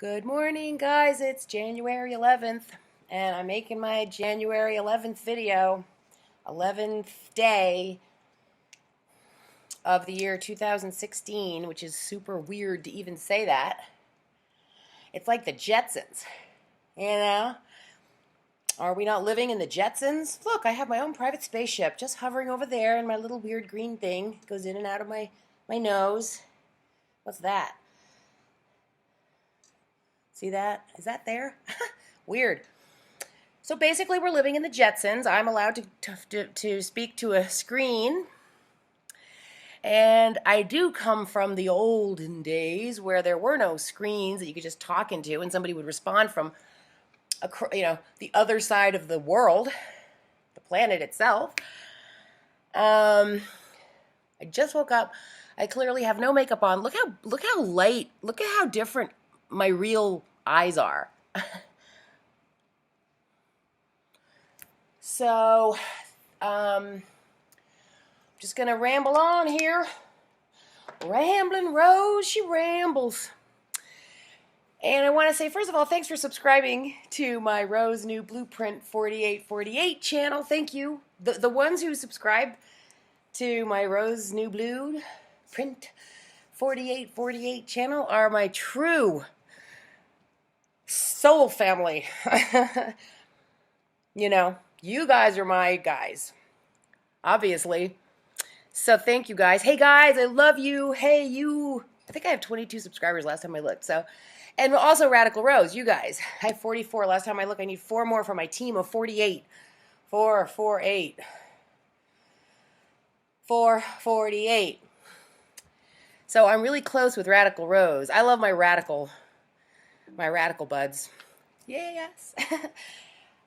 Good morning, guys. It's January 11th, and I'm making my January 11th video. 11th day of the year 2016, which is super weird to even say that. It's like the Jetsons, you know? Are we not living in the Jetsons? Look, I have my own private spaceship just hovering over there, and my little weird green thing goes in and out of my nose. What's that? See that? Is that there? Weird. So basically, we're living in the Jetsons. I'm allowed to speak to a screen. And I do come from the olden days where there were no screens that you could just talk into and somebody would respond from, the other side of the world, the planet itself. I just woke up. I clearly have no makeup on. Look how light. Look at how different my real eyes are. So, just gonna ramble on here. Rambling Rose, she rambles. And I want to say, first of all, thanks for subscribing to my Rose New Blueprint 4848 channel. Thank you. The ones who subscribe to my Rose New Blueprint 4848 channel are my true soul family. You guys are my guys, obviously. So thank you guys. Hey guys, I love you. Hey you. I think I have 22 subscribers last time I looked. And also Radical Rose, you guys. I have 44 last time I looked. I need 4 more for my team of 48. 448. 448. So I'm really close with Radical Rose. I love my radical buds. Yes.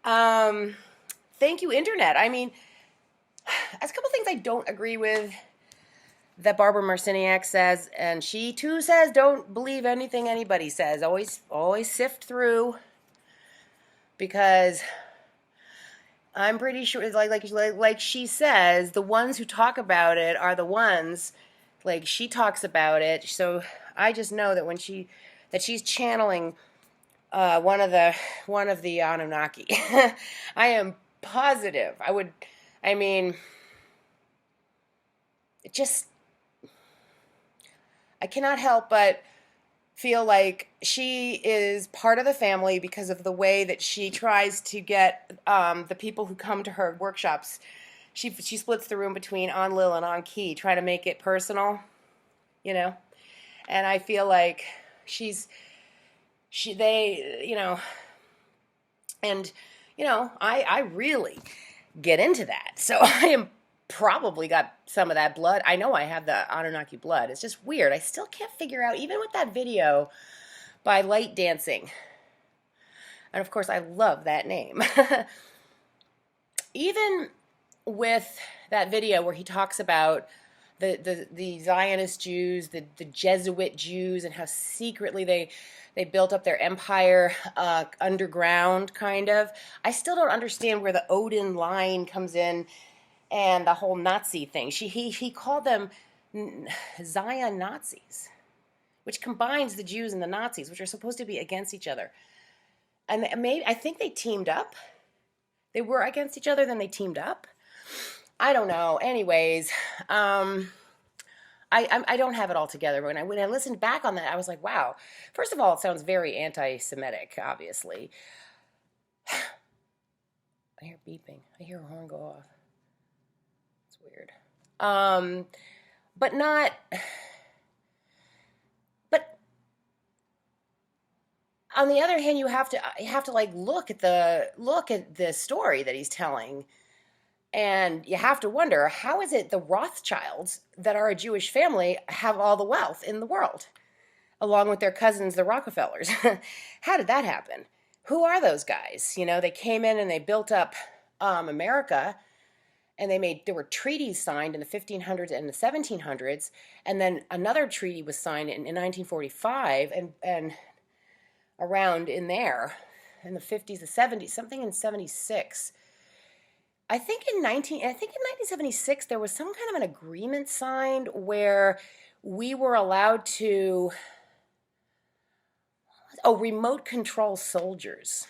Thank you, Internet. I mean, there's a couple things I don't agree with that Barbara Marciniak says, and she too says don't believe anything anybody says. Always sift through, because I'm pretty sure, like she says, the ones who talk about it are the ones, like she talks about it. So I just know that that she's channeling one of the Anunnaki. I am positive. I cannot help but feel like she is part of the family because of the way that she tries to get the people who come to her workshops. She splits the room between Enlil and Enki, trying to make it personal, And I feel like I really get into that. So I am probably got some of that blood. I know I have the Anunnaki blood. It's just weird. I still can't figure out, even with that video by Light Dancing. And of course, I love that name. Even with that video where he talks about the Zionist Jews, the Jesuit Jews, and how secretly they built up their empire underground, kind of. I still don't understand where the Odin line comes in and the whole Nazi thing. He called them Zion Nazis, which combines the Jews and the Nazis, which are supposed to be against each other. And I think they teamed up. They were against each other, then they teamed up. I don't know. Anyways, I don't have it all together. When I listened back on that, I was like, wow. First of all, it sounds very anti-Semitic, obviously. I hear beeping. I hear a horn go off. It's weird. But on the other hand, you have to like look at the story that he's telling. And you have to wonder, how is it the Rothschilds, that are a Jewish family, have all the wealth in the world, along with their cousins, the Rockefellers? How did that happen? Who are those guys? They came in and they built up America, and there were treaties signed in the 1500s and the 1700s, and then another treaty was signed in 1945, and around in there, in the 50s, the 70s, something in 76. I think in 1976 there was some kind of an agreement signed where we were allowed to. Oh, remote control soldiers.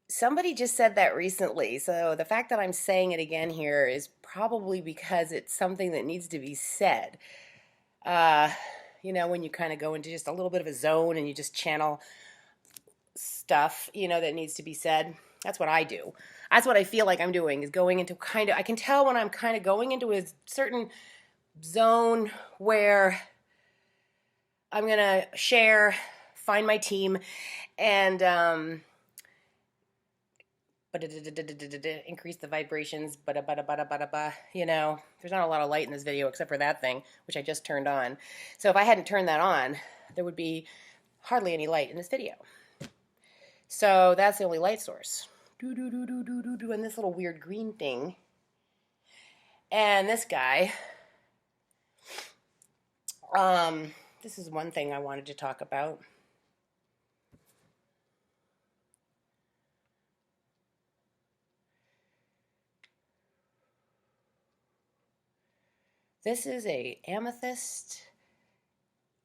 Somebody just said that recently, so the fact that I'm saying it again here is probably because it's something that needs to be said. Uh, when you kind of go into just a little bit of a zone and you just channel stuff, that needs to be said. That's what I do. That's what I feel like I'm doing, is going into I can tell when I'm kind of going into a certain zone where I'm going to find my team, and increase the vibrations, there's not a lot of light in this video except for that thing, which I just turned on. So if I hadn't turned that on, there would be hardly any light in this video. So that's the only light source. And this little weird green thing. And this guy. This is one thing I wanted to talk about. This is a amethyst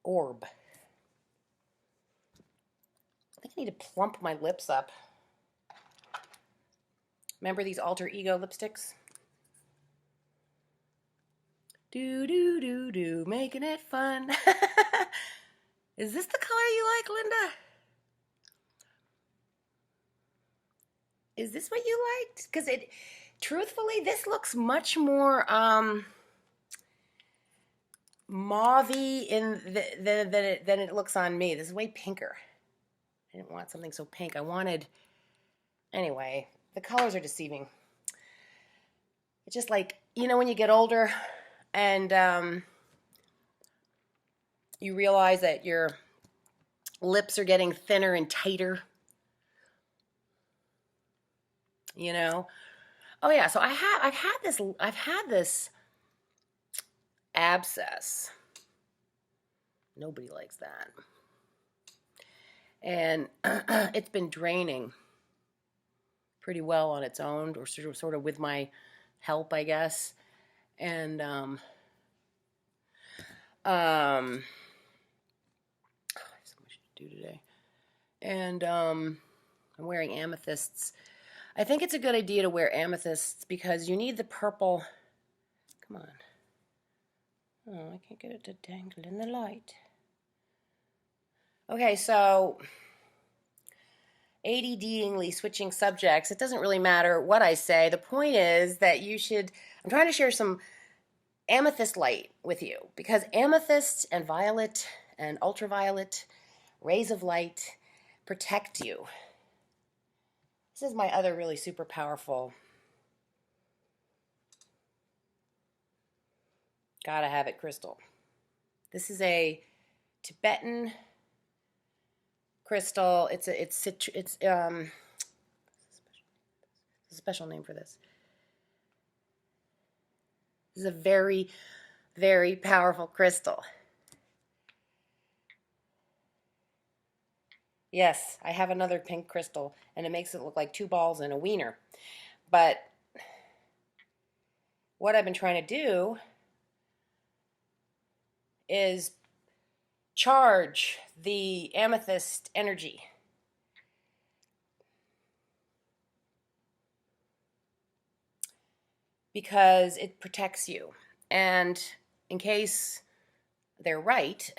orb. I think I need to plump my lips up. Remember these alter ego lipsticks? Do, making it fun. Is this the color you like, Linda? Is this what you liked? Because truthfully, this looks much more mauve-y than it looks on me. This is way pinker. I didn't want something so pink. Anyway, the colors are deceiving. It's just like, when you get older and you realize that your lips are getting thinner and tighter. Oh yeah, so I've had this abscess. Nobody likes that. And it's been draining pretty well on its own, or sort of with my help, I guess. And I have so much to do today. And I'm wearing amethysts. I think it's a good idea to wear amethysts because you need the purple. Come on. Oh, I can't get it to dangle in the light. Okay, so ADDingly switching subjects. It doesn't really matter what I say. The point is that I'm trying to share some amethyst light with you, because amethyst and violet and ultraviolet rays of light protect you. This is my other really super powerful, gotta have it crystal. This is a Tibetan crystal. It's a special name for this. This is a very, very powerful crystal. Yes, I have another pink crystal, and it makes it look like two balls and a wiener. But what I've been trying to do is charge the amethyst energy. Because it protects you. And in case they're right,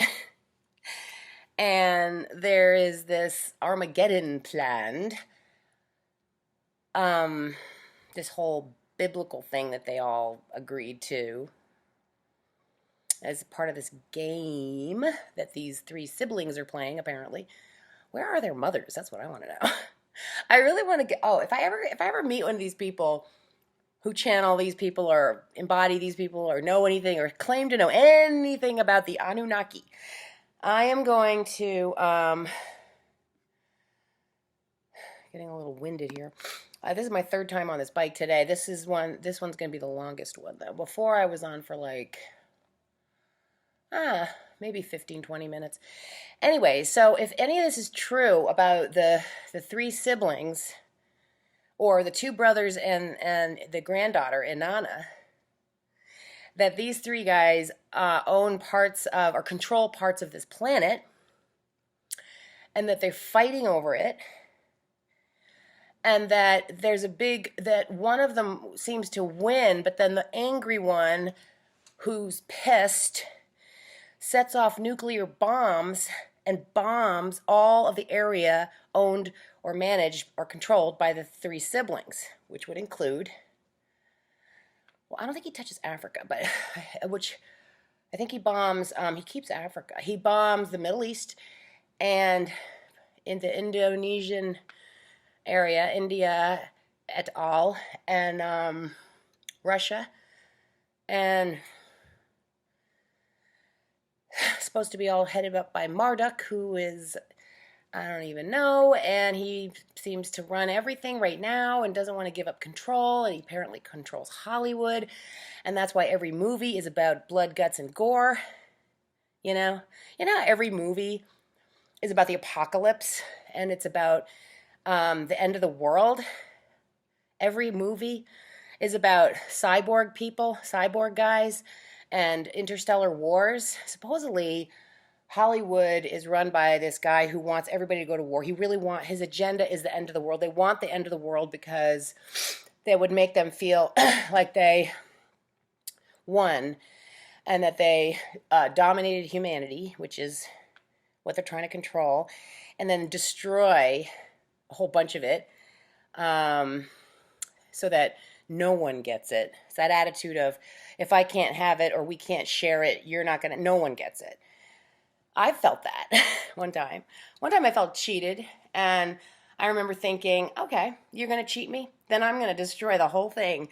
and there is this Armageddon planned, this whole biblical thing that they all agreed to as part of this game that these three siblings are playing, apparently. Where are their mothers? That's what I want to know. I really want to get, if I ever meet one of these people who channel these people or embody these people or know anything or claim to know anything about the Anunnaki, I am going to, getting a little winded here. This is my third time on this bike today. This one's going to be the longest one, though. Before I was on for maybe 15, 20 minutes. Anyway, so if any of this is true about the three siblings, or the two brothers and the granddaughter, Inanna, that these three guys own parts of or control parts of this planet, and that they're fighting over it, and that that one of them seems to win, but then the angry one who's pissed sets off nuclear bombs and bombs all of the area owned or managed or controlled by the three siblings, which would include, well, I don't think he touches Africa, but which I think he bombs, he keeps Africa. He bombs the Middle East and in the Indonesian area, India et al., and Russia, and supposed to be all headed up by Marduk, who is, I don't even know, and he seems to run everything right now and doesn't want to give up control, and he apparently controls Hollywood, and that's why every movie is about blood, guts, and gore. You know every movie is about the apocalypse, and it's about the end of the world. Every movie is about cyborg people, cyborg guys, and interstellar wars. Supposedly, Hollywood is run by this guy who wants everybody to go to war. His agenda is the end of the world. They want the end of the world because that would make them feel like they won and that they dominated humanity, which is what they're trying to control, and then destroy a whole bunch of it so that no one gets it. It's that attitude of, if I can't have it or we can't share it, no one gets it. I felt that one time. One time I felt cheated, and I remember thinking, okay, you're going to cheat me? Then I'm going to destroy the whole thing.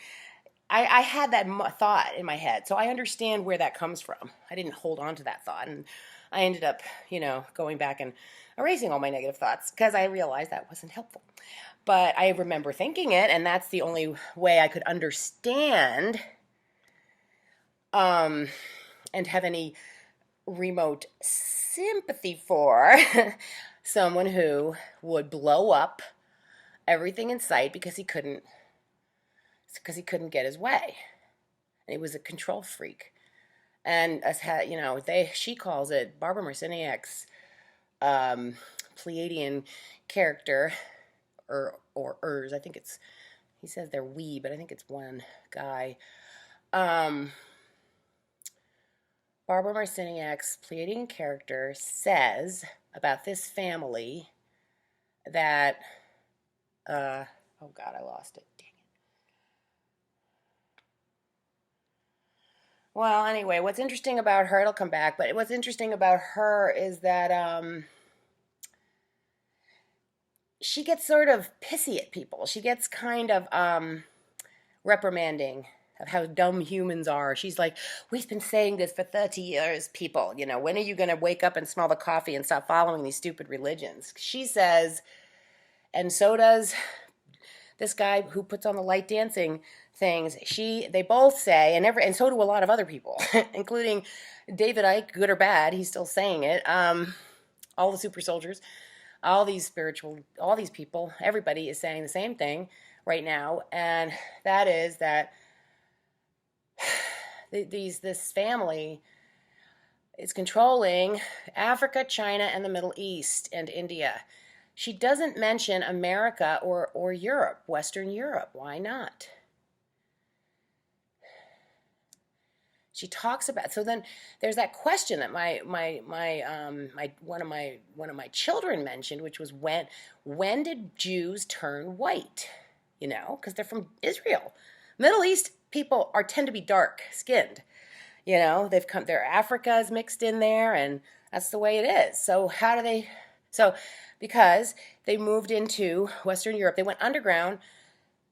I had that thought in my head, so I understand where that comes from. I didn't hold on to that thought, and I ended up, going back and erasing all my negative thoughts because I realized that wasn't helpful. But I remember thinking it, and that's the only way I could understand and have any remote sympathy for someone who would blow up everything in sight because he couldn't get his way. And he was a control freak. And she calls it Barbara Marciniak's Pleiadian character, or Urs. I think he says they're we, but I think it's one guy. Barbara Marciniak's Pleiadian character says about this family that, oh God, I lost it. Dang it. Well, anyway, what's interesting about her, it'll come back, but what's interesting about her is that she gets sort of pissy at people. She gets kind of reprimanding of how dumb humans are. She's like, we've been saying this for 30 years, people. When are you going to wake up and smell the coffee and stop following these stupid religions? She says, and so does this guy who puts on the light dancing things. They both say, and so do a lot of other people, including David Icke, good or bad, he's still saying it. All the super soldiers, all these people, everybody is saying the same thing right now, and that is that this family is controlling Africa, China, and the Middle East, and India. She doesn't mention America or Europe, Western Europe. Why not? She talks about, so then there's that question that one of my children mentioned, which was when did Jews turn white? Because they're from Israel. Middle East people tend to be dark skinned. Their Africa is mixed in there, and that's the way it is. So because they moved into Western Europe, they went underground.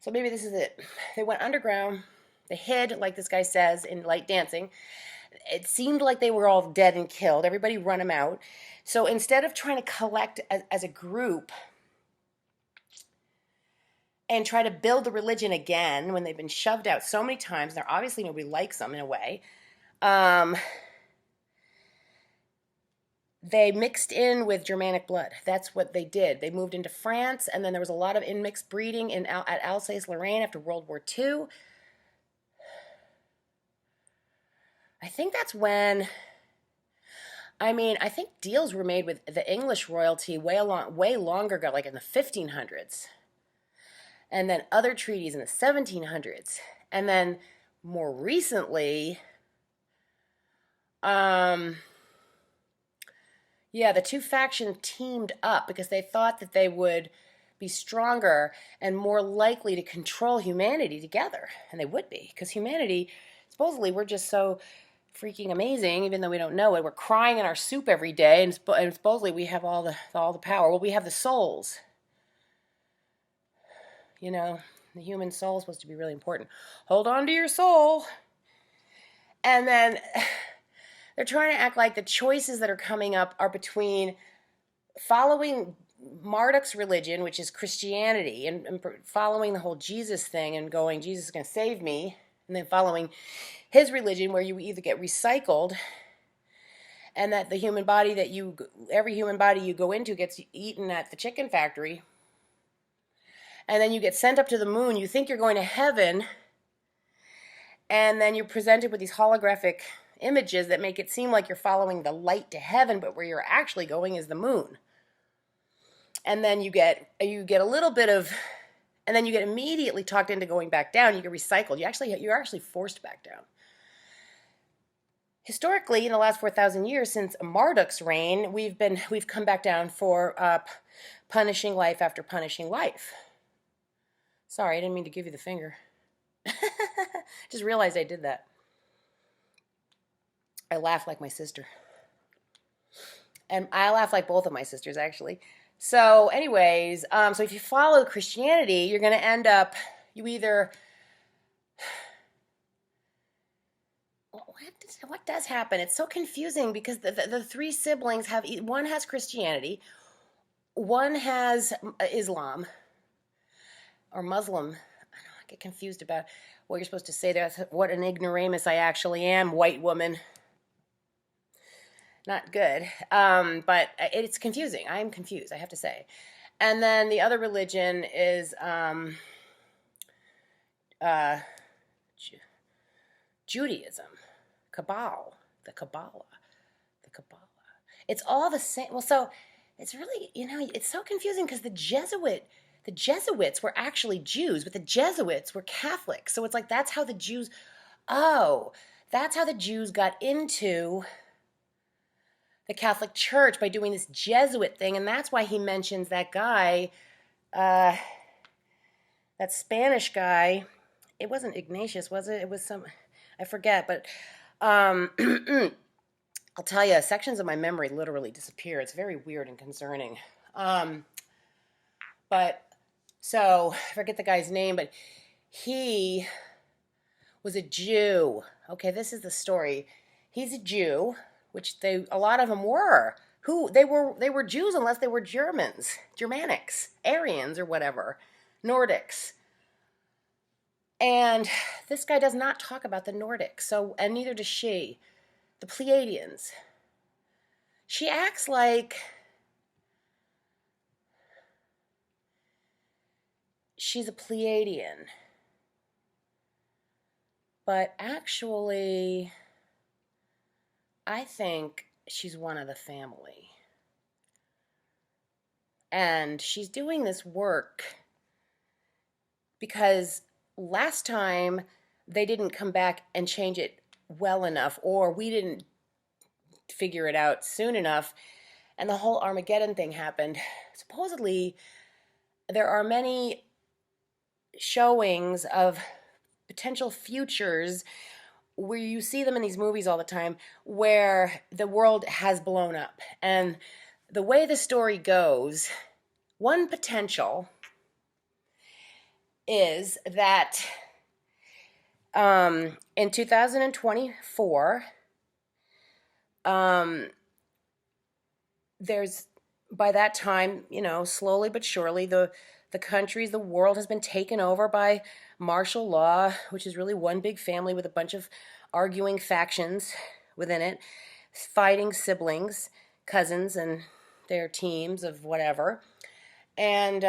So maybe this is it. They went underground. They hid, like this guy says, in light dancing. It seemed like they were all dead and killed. Everybody run them out. So instead of trying to collect as a group and try to build the religion again when they've been shoved out so many times, and obviously nobody likes them in a way, they mixed in with Germanic blood. That's what they did. They moved into France, and then there was a lot of in-mixed breeding at Alsace-Lorraine after World War II. I think that's when, I mean, I think deals were made with the English royalty way longer ago, like in the 1500s, and then other treaties in the 1700s, and then more recently, um, yeah, the two factions teamed up because they thought that they would be stronger and more likely to control humanity together, and they would be because humanity, supposedly, we're just so freaking amazing, even though we don't know it. We're crying in our soup every day, and supposedly we have all the power. Well, we have the souls. You know, the human soul is supposed to be really important. Hold on to your soul. And then they're trying to act like the choices that are coming up are between following Marduk's religion, which is Christianity, and following the whole Jesus thing and going, Jesus is going to save me, and then following his religion where you either get recycled and that the human body every human body you go into gets eaten at the chicken factory, and then you get sent up to the moon. You think you're going to heaven, and then you're presented with these holographic images that make it seem like you're following the light to heaven, but where you're actually going is the moon. And then you get a little bit of, and then you get immediately talked into going back down. You get recycled. You're actually forced back down. Historically, in the last 4,000 years since Marduk's reign, we've come back down for punishing life after punishing life. Sorry, I didn't mean to give you the finger. Just realized I did that. I laugh like my sister. And I laugh like both of my sisters, actually. So anyways, so if you follow Christianity, you're going to end up, you either, what does happen? It's so confusing because the three siblings have, one has Christianity, one has Islam, or Muslim. I get confused about what you're supposed to say there. What an ignoramus I actually am, white woman. Not good. But it's confusing. I'm confused, I have to say. And then the other religion is Judaism, Kabbalah, the Kabbalah. It's all the same. Well, so it's really, it's so confusing because the Jesuits were actually Jews, but the Jesuits were Catholics. So it's like that's how the Jews got into the Catholic Church, by doing this Jesuit thing. And that's why he mentions that guy, that Spanish guy. It wasn't Ignatius, was it? It was I forget, but I'll tell you, sections of my memory literally disappear. It's very weird and concerning. But so I forget the guy's name, but he was a Jew. Okay, this is the story. He's a Jew, which a lot of them were. They were Jews unless they were Germans, Germanics, Aryans or whatever, Nordics. And this guy does not talk about the Nordics, and neither does she. The Pleiadians. She acts like she's a Pleiadian. But actually, I think she's one of the family. And she's doing this work because last time they didn't come back and change it well enough, or we didn't figure it out soon enough, and the whole Armageddon thing happened. Supposedly, there are many showings of potential futures where you see them in these movies all the time, where the world has blown up. And the way the story goes, one potential is that in 2024, there's, by that time, slowly but surely, the world has been taken over by martial law, which is really one big family with a bunch of arguing factions within it, fighting siblings, cousins, and their teams of whatever, and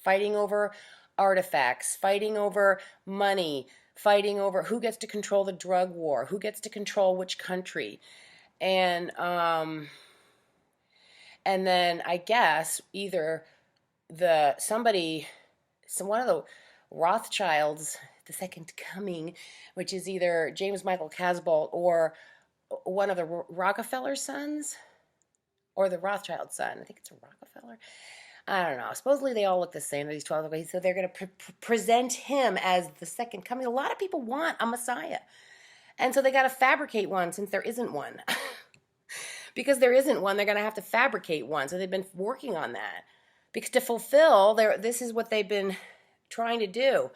fighting over artifacts, fighting over money, fighting over who gets to control the drug war, who gets to control which country. And then I guess either one of the Rothschilds, the second coming, which is either James Michael Casbolt or one of the Rockefeller sons or the Rothschild son. I think it's a Rockefeller. I don't know. Supposedly they all look the same, these 12 ways. So they're going to present him as the second coming. A lot of people want a Messiah. And so they got to fabricate one since there isn't one. Because there isn't one, they're going to have to fabricate one. So they've been working on that. Because to fulfill, this is what they've been trying to do.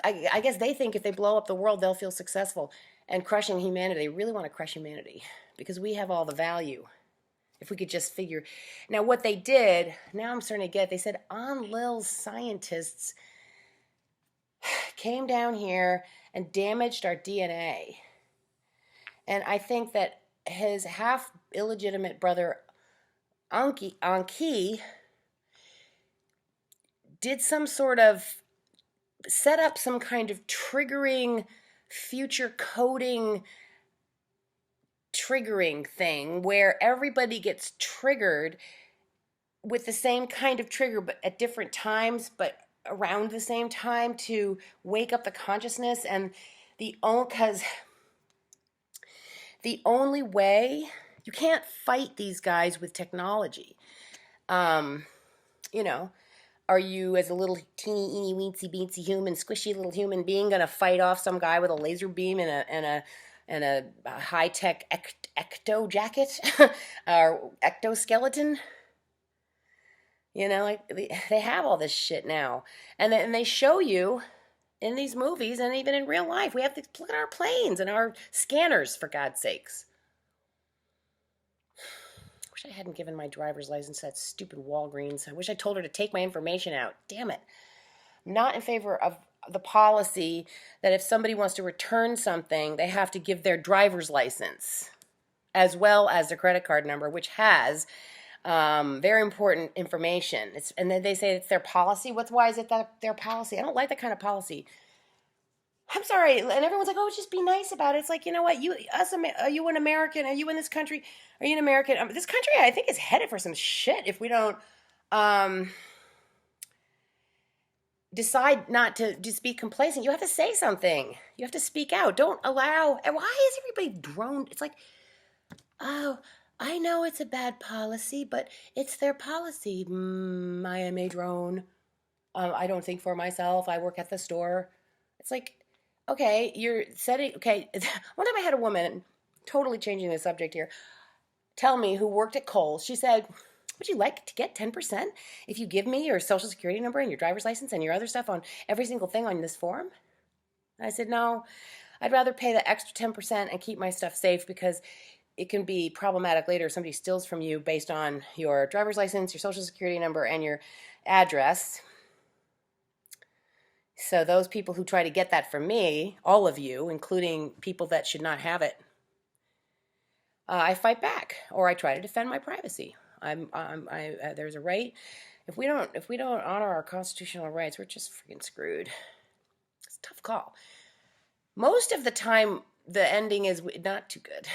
I guess they think if they blow up the world, they'll feel successful. And crushing humanity, they really want to crush humanity. Because we have all the value. If we could just figure. Now what they did, now I'm starting to get, they said Enlil's scientists came down here and damaged our DNA. And I think that his half illegitimate brother Anki did some sort of, set up some kind of triggering, future coding triggering thing where everybody gets triggered with the same kind of trigger but at different times but around the same time to wake up the consciousness. And because the only way, you can't fight these guys with technology. You know, are you, as a little teeny weensy beansy human, squishy little human being, gonna fight off some guy with a laser beam and a high-tech ecto jacket or ectoskeleton? You know, like they have all this shit now, and they show you in these movies and even in real life. We have to look at our planes and our scanners, for God's sakes. I wish I hadn't given my driver's license to that stupid Walgreens. I wish I told her to take my information out. Damn it. I'm not in favor of the policy that if somebody wants to return something, they have to give their driver's license as well as their credit card number, which has very important information. And then they say it's their policy. Why is it that their policy? I don't like that kind of policy. I'm sorry. And everyone's like, oh, just be nice about it. It's like, you know what? Are you an American? Are you in this country? Are you an American? This country, I think, is headed for some shit if we don't decide not to just be complacent. You have to say something. You have to speak out. Don't allow. And why is everybody droned? It's like, oh, I know it's a bad policy, but it's their policy. I am a drone. I don't think for myself. I work at the store. It's like, okay, you're setting, okay. One time I had a woman, totally changing the subject here, tell me, who worked at Kohl's. She said, would you like to get 10% if you give me your social security number and your driver's license and your other stuff on every single thing on this form? And I said, no, I'd rather pay the extra 10% and keep my stuff safe, because it can be problematic later if somebody steals from you based on your driver's license, your social security number, and your address. So those people who try to get that from me, all of you, including people that should not have it, I fight back, or I try to defend my privacy. There's a right. If we don't honor our constitutional rights, we're just freaking screwed. It's a tough call. Most of the time, the ending is not too good.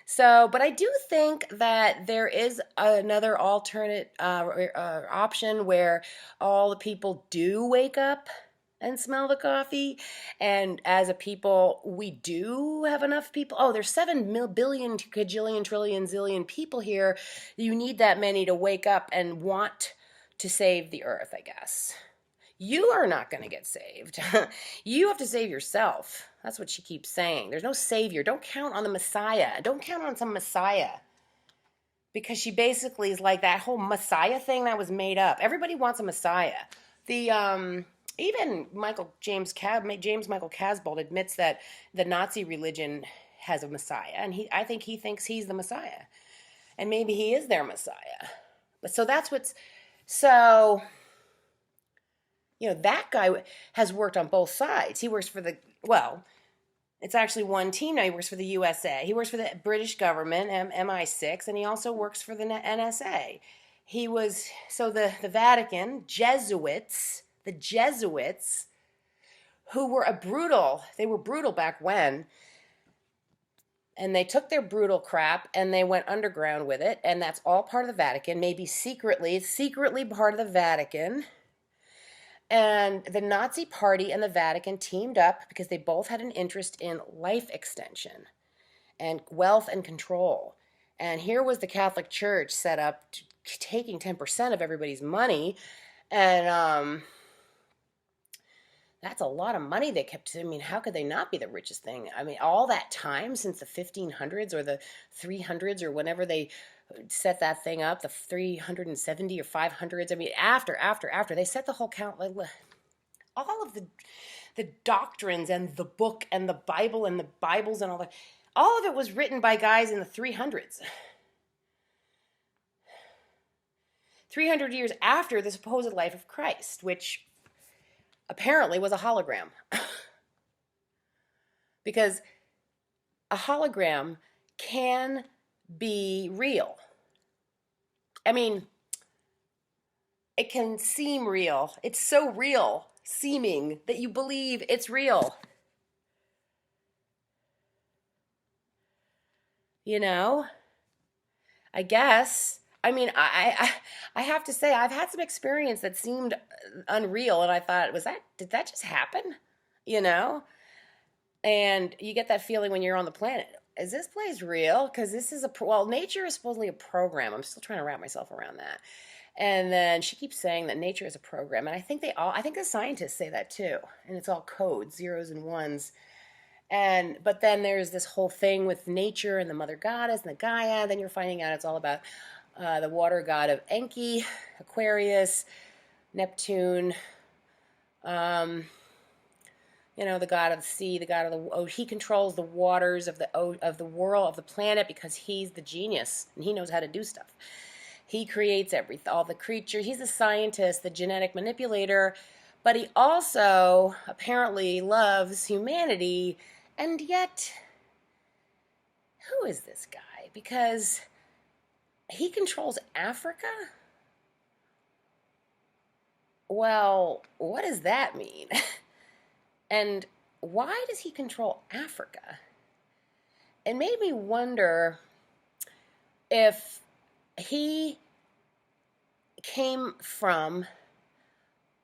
So, but I do think that there is another alternate option where all the people do wake up and smell the coffee. And as a people, we do have enough people. Oh, there's 7 billion, cajillion, trillion, zillion people here. You need that many to wake up and want to save the earth, I guess. You are not going to get saved. You have to save yourself. That's what she keeps saying. There's no savior. Don't count on the Messiah. Don't count on some Messiah. Because she basically is like, that whole Messiah thing that was made up. Everybody wants a Messiah. Even James Michael Casbolt admits that the Nazi religion has a Messiah. And I think he thinks he's the Messiah. And maybe he is their Messiah. So that's what's... So... You know, that guy has worked on both sides. He works for it's actually one team now. He works for the USA. He works for the British government, MI6, and he also works for the NSA. The Vatican, the Jesuits, who were they were brutal back when, and they took their brutal crap and they went underground with it, and that's all part of the Vatican, maybe secretly part of the Vatican. And the Nazi Party and the Vatican teamed up because they both had an interest in life extension and wealth and control. And here was the Catholic Church set up taking 10% of everybody's money. And that's a lot of money they kept. I mean, how could they not be the richest thing? I mean, all that time since the 1500s or the 300s or whenever they set that thing up, the 370 or 500s. I mean, after they set the whole count, like all of the doctrines and the book and the Bible and the Bibles and all of it was written by guys in the 300s. 300 years after the supposed life of Christ, which apparently was a hologram. Because a hologram can be real. I mean, it can seem real. It's so real seeming that you believe it's real. You know? I guess. I mean, I have to say, I've had some experience that seemed unreal, and I thought, did that just happen? You know? And you get that feeling when you're on the planet. Is this place real? Because this is nature is supposedly a program. I'm still trying to wrap myself around that. And then she keeps saying that nature is a program. And I think the scientists say that too. And it's all codes, zeros and ones. But then there's this whole thing with nature and the mother goddess and the Gaia. Then you're finding out it's all about the water god of Enki, Aquarius, Neptune, the god of the sea, the god of the ocean. He controls the waters of the world, of the planet, because he's the genius and he knows how to do stuff. He creates all the creatures. He's a scientist, the genetic manipulator, but he also apparently loves humanity. And yet, who is this guy? Because he controls Africa? Well, what does that mean? And why does he control Africa? It made me wonder if he came from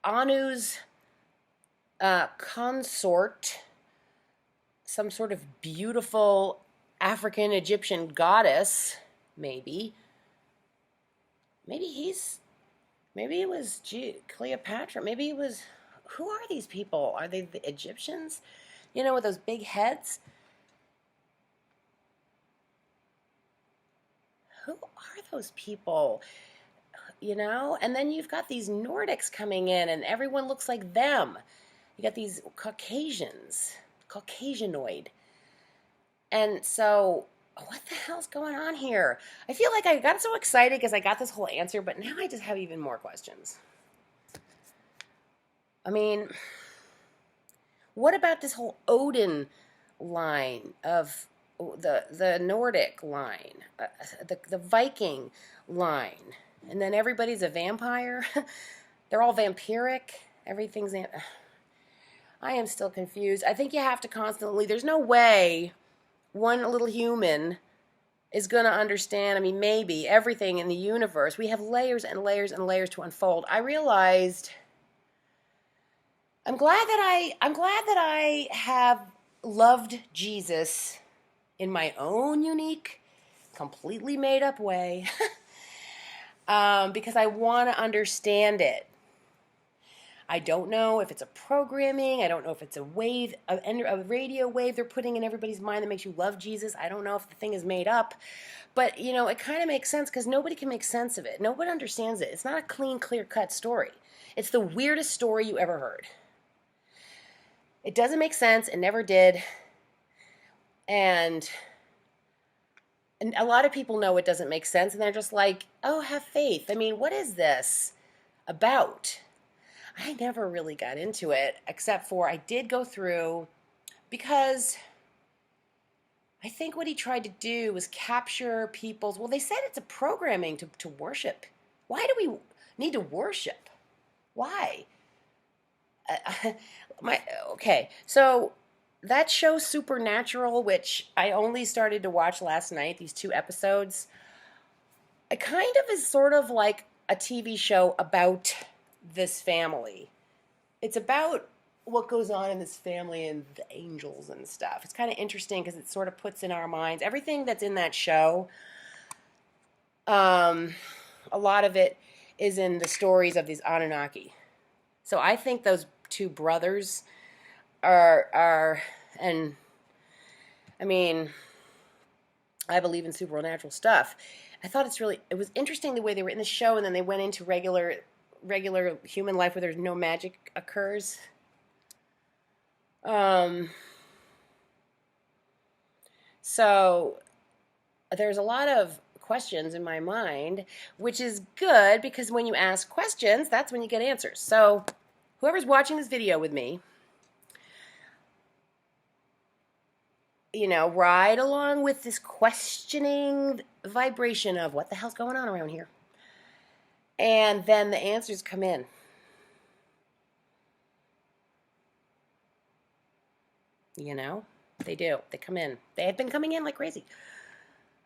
Anu's consort, some sort of beautiful African Egyptian goddess, maybe. Maybe it was Cleopatra. Maybe it was, who are these people? Are they the Egyptians? With those big heads? Who are those people? And then you've got these Nordics coming in and everyone looks like them. You got these Caucasianoid. And so, what the hell's going on here? I feel like I got so excited because I got this whole answer, but now I just have even more questions. I mean, what about this whole Odin line of the Nordic line, the Viking line, and then everybody's a vampire? They're all vampiric. Everything's... I am still confused. I think you have to constantly... There's no way one little human is going to understand, I mean, maybe everything in the universe. We have layers and layers and layers to unfold. I realized... I'm glad that I have loved Jesus in my own unique, completely made up way, because I want to understand it. I don't know if it's a programming. I don't know if it's a wave, a radio wave they're putting in everybody's mind that makes you love Jesus. I don't know if the thing is made up. But, it kind of makes sense because nobody can make sense of it. Nobody understands it. It's not a clean, clear-cut story. It's the weirdest story you ever heard. It doesn't make sense. It never did. And a lot of people know it doesn't make sense, and they're just like, oh, have faith. I mean, what is this about? I never really got into it, except for I did go through, because I think what he tried to do was capture people's... Well, they said it's a programming to worship. Why do we need to worship? Why? my okay, so that show Supernatural, which I only started to watch last night, these 2 episodes, it kind of is sort of like a TV show about this family. It's about what goes on in this family and the angels and stuff. It's kind of interesting because it sort of puts in our minds everything that's in that show. Um, a lot of it is in the stories of these Anunnaki. So I think those two brothers are, and I mean, I believe in supernatural stuff. I thought it was interesting the way they were in the show, and then they went into regular human life where there's no magic occurs. Um, so there's a lot of questions in my mind, which is good because when you ask questions, that's when you get answers. So whoever's watching this video with me, ride along with this questioning vibration of what the hell's going on around here. And then the answers come in. They do. They come in. They have been coming in like crazy.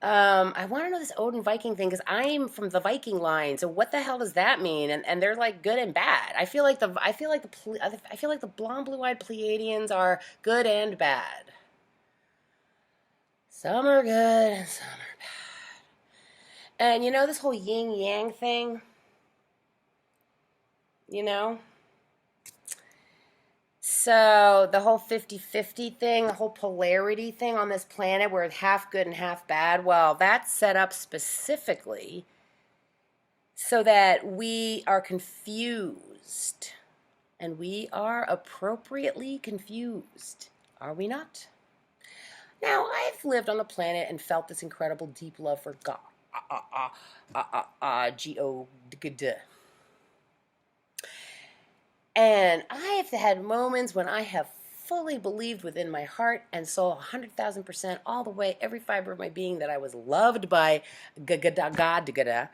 I want to know this Odin Viking thing because I'm from the Viking line. So what the hell does that mean? And they're like good and bad. I feel like the blonde, blue-eyed Pleiadians are good and bad. Some are good and some are bad. And this whole yin yang thing. So the whole 50-50 thing, the whole polarity thing on this planet where it's half good and half bad, well, that's set up specifically so that we are confused. And we are appropriately confused, are we not? Now, I've lived on the planet and felt this incredible deep love for God. G-O-D-D. And I have had moments when I have fully believed within my heart and soul 100,000% all the way, every fiber of my being, that I was loved by God,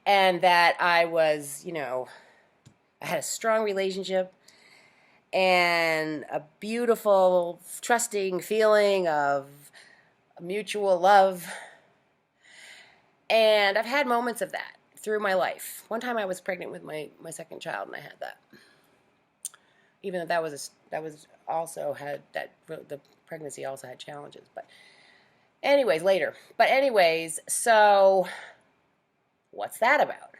and that I was, I had a strong relationship and a beautiful, trusting feeling of mutual love. And I've had moments of that through my life. One time I was pregnant with my second child, and I had that. Even though the pregnancy also had challenges, but anyways, so what's that about?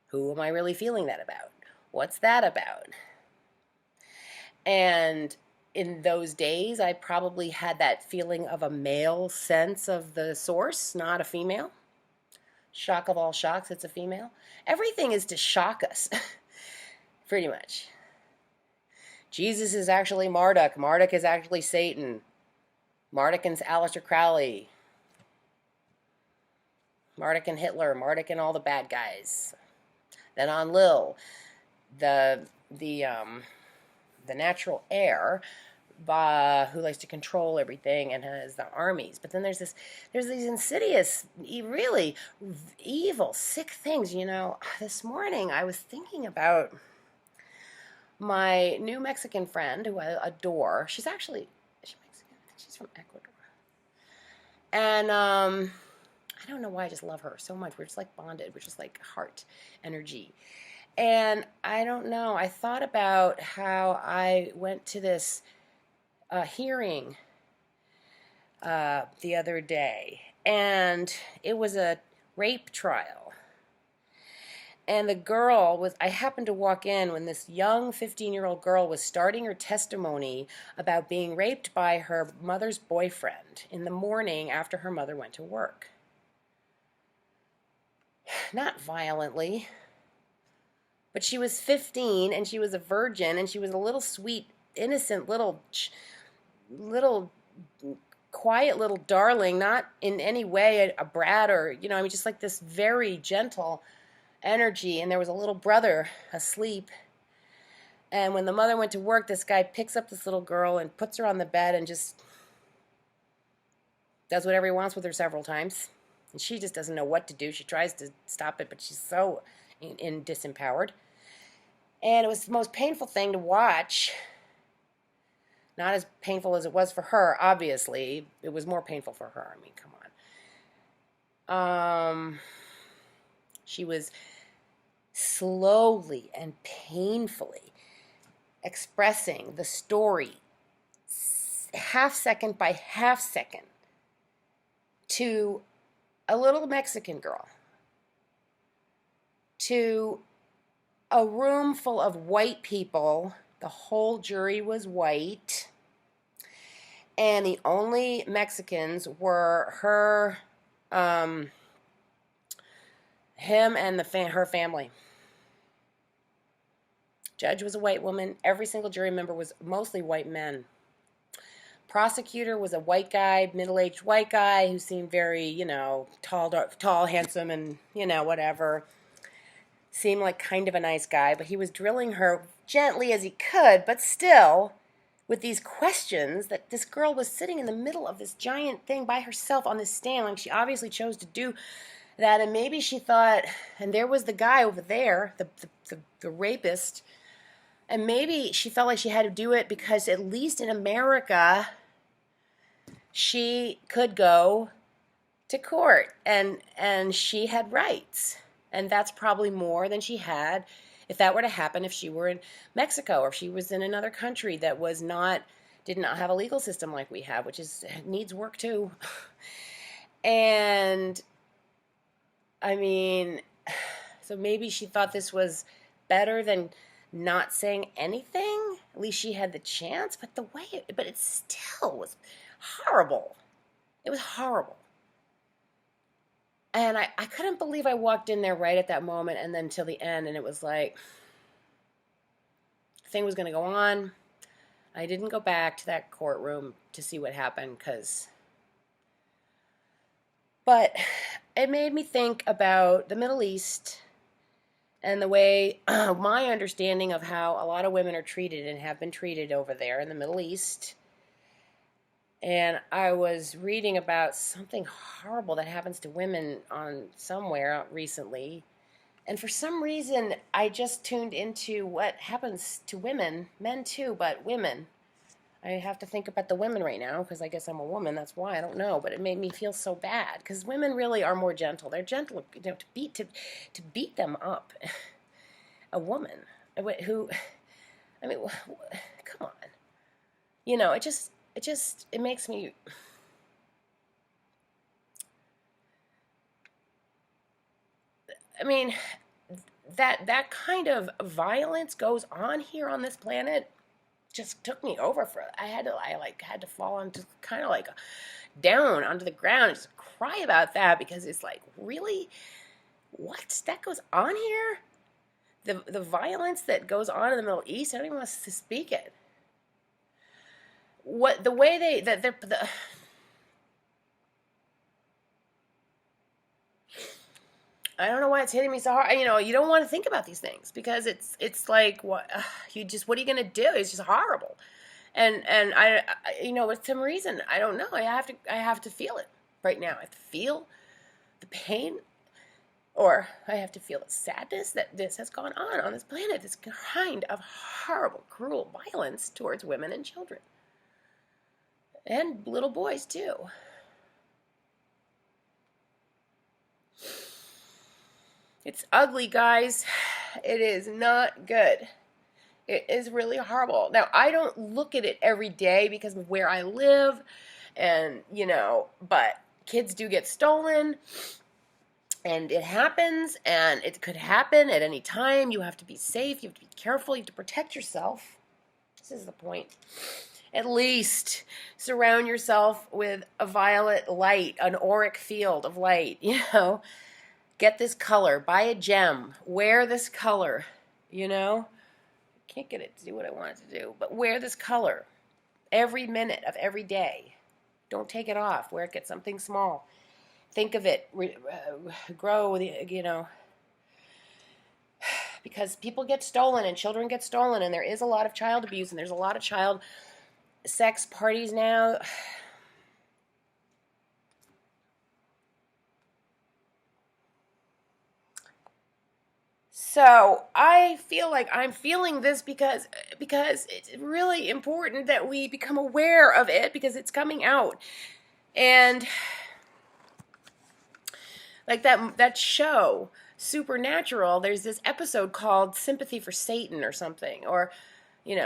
Who am I really feeling that about? What's that about? And in those days, I probably had that feeling of a male sense of the source, not a female. Shock of all shocks, it's a female. Everything is to shock us, pretty much. Jesus is actually Marduk. Marduk is actually Satan. Marduk and Aleister Crowley. Marduk and Hitler. Marduk and all the bad guys. Then Enlil, the natural heir, who likes to control everything and has the armies. But then there's these insidious, really evil, sick things. This morning I was thinking about my new Mexican friend, who I adore. Is she Mexican? I think she's from Ecuador. And I don't know why I just love her so much. We're just like bonded. We're just like heart energy. And I don't know. I thought about how I went to this hearing the other day. And it was a rape trial. And the girl I happened to walk in when this young 15-year-old girl was starting her testimony about being raped by her mother's boyfriend in the morning after her mother went to work. Not violently, but she was 15 and she was a virgin and she was a little sweet, innocent little quiet little darling, not in any way a brat or, just like this very gentle energy. And there was a little brother asleep, and when the mother went to work, this guy picks up this little girl and puts her on the bed and just does whatever he wants with her several times, and she just doesn't know what to do. She tries to stop it, but she's so disempowered. And it was the most painful thing to watch. Not as painful as it was for her, obviously. It was more painful for her. I mean, come on. She was slowly and painfully expressing the story, half second by half second, to a little Mexican girl, to a room full of white people. The whole jury was white, and the only Mexicans were him and her family. Judge was a white woman. Every single jury member was mostly white men. Prosecutor was a white guy, middle-aged white guy who seemed very, tall, handsome, and, whatever. Seemed like kind of a nice guy, but he was drilling her gently as he could, but still with these questions that this girl was sitting in the middle of this giant thing by herself on this stand. Like, she obviously chose to do that, and maybe she thought, and there was the guy over there, the rapist, and maybe she felt like she had to do it because at least in America she could go to court and she had rights. And that's probably more than she had if that were to happen if she were in Mexico or if she was in another country that did not have a legal system like we have, which needs work too. And I mean, so maybe she thought this was better than not saying anything. At least she had the chance, but it still was horrible. It was horrible. And I couldn't believe I walked in there right at that moment and then till the end, and it was like, the thing was going to go on. I didn't go back to that courtroom to see what happened but it made me think about the Middle East and the way my understanding of how a lot of women are treated and have been treated over there in the Middle East. And I was reading about something horrible that happens to women on somewhere recently. And for some reason, I just tuned into what happens to women, men too, but women. I have to think about the women right now because I guess I'm a woman. That's why. I don't know, but it made me feel so bad because women really are more gentle. They're gentle, to beat them up. A woman who, I mean, come on. It makes me. I mean, that kind of violence goes on here on this planet. Just took me over I had to fall onto kind of like down onto the ground and just cry about that because it's like, really, what that goes on here? The violence that goes on in the Middle East, I don't even want to speak it. What the way I don't know why it's hitting me so hard. You don't want to think about these things because it's like, what are you gonna do? It's just horrible, and I with some reason, I don't know. I have to feel it right now. I have to feel the pain, or I have to feel the sadness that this has gone on this planet. This kind of horrible, cruel violence towards women and children, and little boys too. It's ugly, guys. It is not good. It is really horrible. Now, I don't look at it every day because of where I live, and, but kids do get stolen, and it happens, and it could happen at any time. You have to be safe. You have to be careful. You have to protect yourself. This is the point. At least surround yourself with a violet light, an auric field of light, Get this color. Buy a gem. Wear this color. Can't get it to do what I want it to do. But wear this color every minute of every day. Don't take it off. Wear it. Get something small. Think of it. Grow, because people get stolen and children get stolen. And there is a lot of child abuse. And there's a lot of child sex parties now. So I feel like I'm feeling this because it's really important that we become aware of it because it's coming out. And like that show Supernatural, there's this episode called Sympathy for Satan or something, or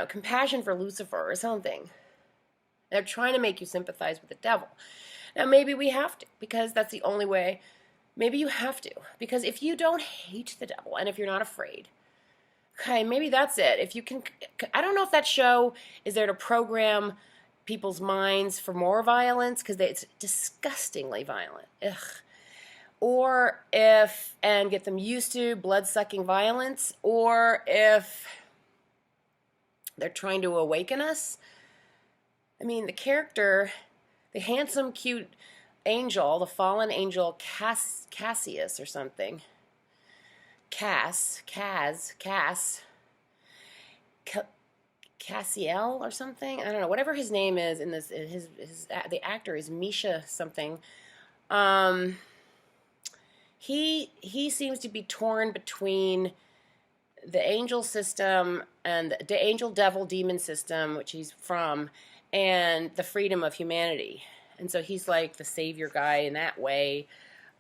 Compassion for Lucifer or something. They're trying to make you sympathize with the devil. Now maybe we have to, because that's the only way. Maybe you have to, because if you don't hate the devil and if you're not afraid, okay, maybe that's it. If you can, I don't know if that show is there to program people's minds for more violence, because it's disgustingly violent. Ugh. Or if, and get them used to blood-sucking violence, or if they're trying to awaken us. I mean, the character, the handsome, cute angel, the fallen angel Cassius or something. Cassiel or something. I don't know. Whatever his name is in this, the actor is Misha something. He seems to be torn between the angel system and the angel devil demon system, which he's from, and the freedom of humanity. And so he's like the savior guy in that way.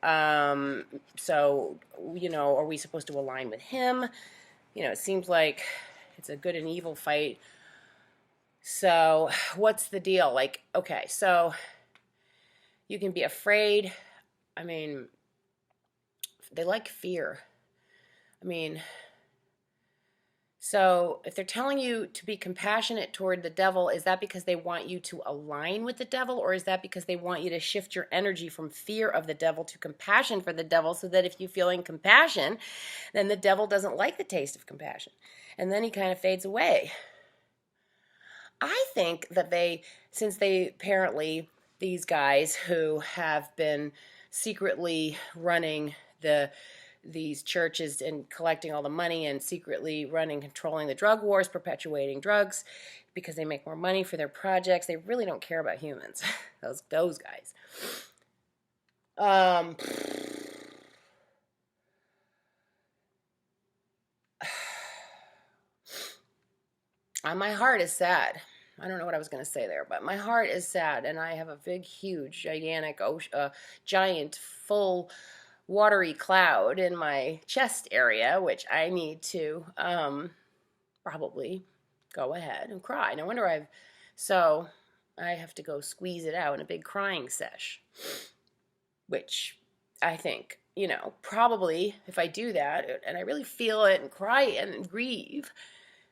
So, are we supposed to align with him? It seems like it's a good and evil fight. So what's the deal? Like, okay, so you can be afraid. I mean, they like fear. I mean, so if they're telling you to be compassionate toward the devil, is that because they want you to align with the devil, or is that because they want you to shift your energy from fear of the devil to compassion for the devil, so that if you're feeling compassion, then the devil doesn't like the taste of compassion, and then he kind of fades away? I think that since they apparently, these guys who have been secretly running these churches and collecting all the money and secretly controlling the drug wars, perpetuating drugs because they make more money for their projects. They really don't care about humans. those guys. My heart is sad. I don't know what I was going to say there, but my heart is sad, and I have a big, huge, gigantic, giant, full, watery cloud in my chest area, which I need to probably go ahead and cry. No wonder so I have to go squeeze it out in a big crying sesh, which I think, probably if I do that and I really feel it and cry and grieve,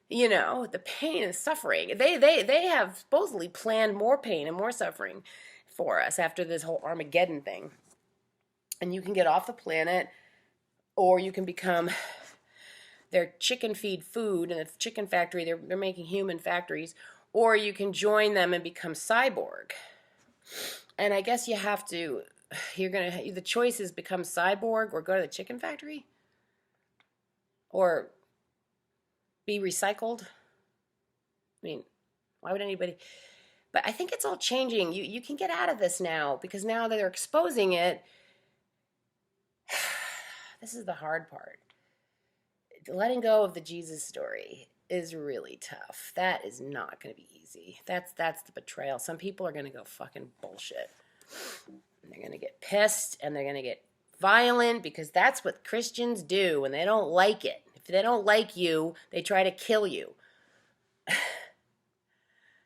the pain and suffering. They have supposedly planned more pain and more suffering for us after this whole Armageddon thing. And you can get off the planet, or you can become their chicken feed food in the chicken factory. They're making human factories, or you can join them and become cyborg. And I guess you have to. The choice is become cyborg or go to the chicken factory, or be recycled. I mean, why would anybody? But I think it's all changing. You can get out of this now, because now that they're exposing it, this is the hard part. Letting go of the Jesus story is really tough. That is not going to be easy. That's the betrayal. Some people are going to go fucking bullshit. And they're going to get pissed, and they're going to get violent, because that's what Christians do when they don't like it. If they don't like you, they try to kill you.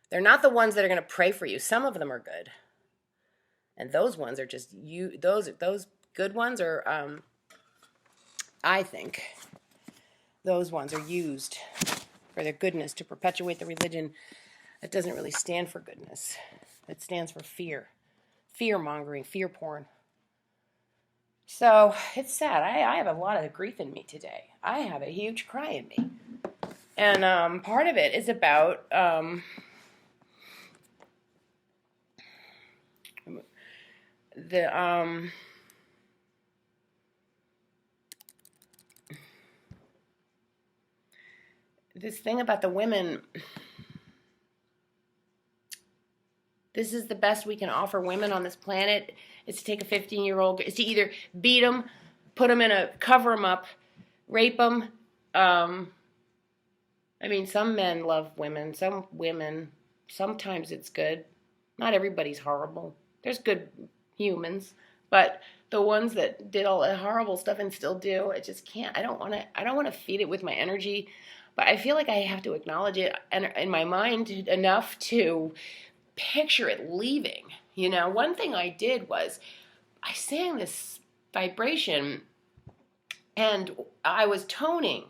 They're not the ones that are going to pray for you. Some of them are good. And those ones are just you. Those good ones are, I think, those ones are used for their goodness to perpetuate the religion that doesn't really stand for goodness. It stands for fear. Fear-mongering, fear porn. So it's sad. I have a lot of grief in me today. I have a huge cry in me. And part of it is about this thing about the women. This is the best we can offer women on this planet, is to take a 15-year-old, is to either beat them, cover them up, rape them, I mean, some men love women, some women, sometimes it's good. Not everybody's horrible. There's good humans, but the ones that did all that horrible stuff and still do, I just can't. I don't want to feed it with my energy, but I feel like I have to acknowledge it in my mind enough to picture it leaving. You know, one thing I did was I sang this vibration and I was toning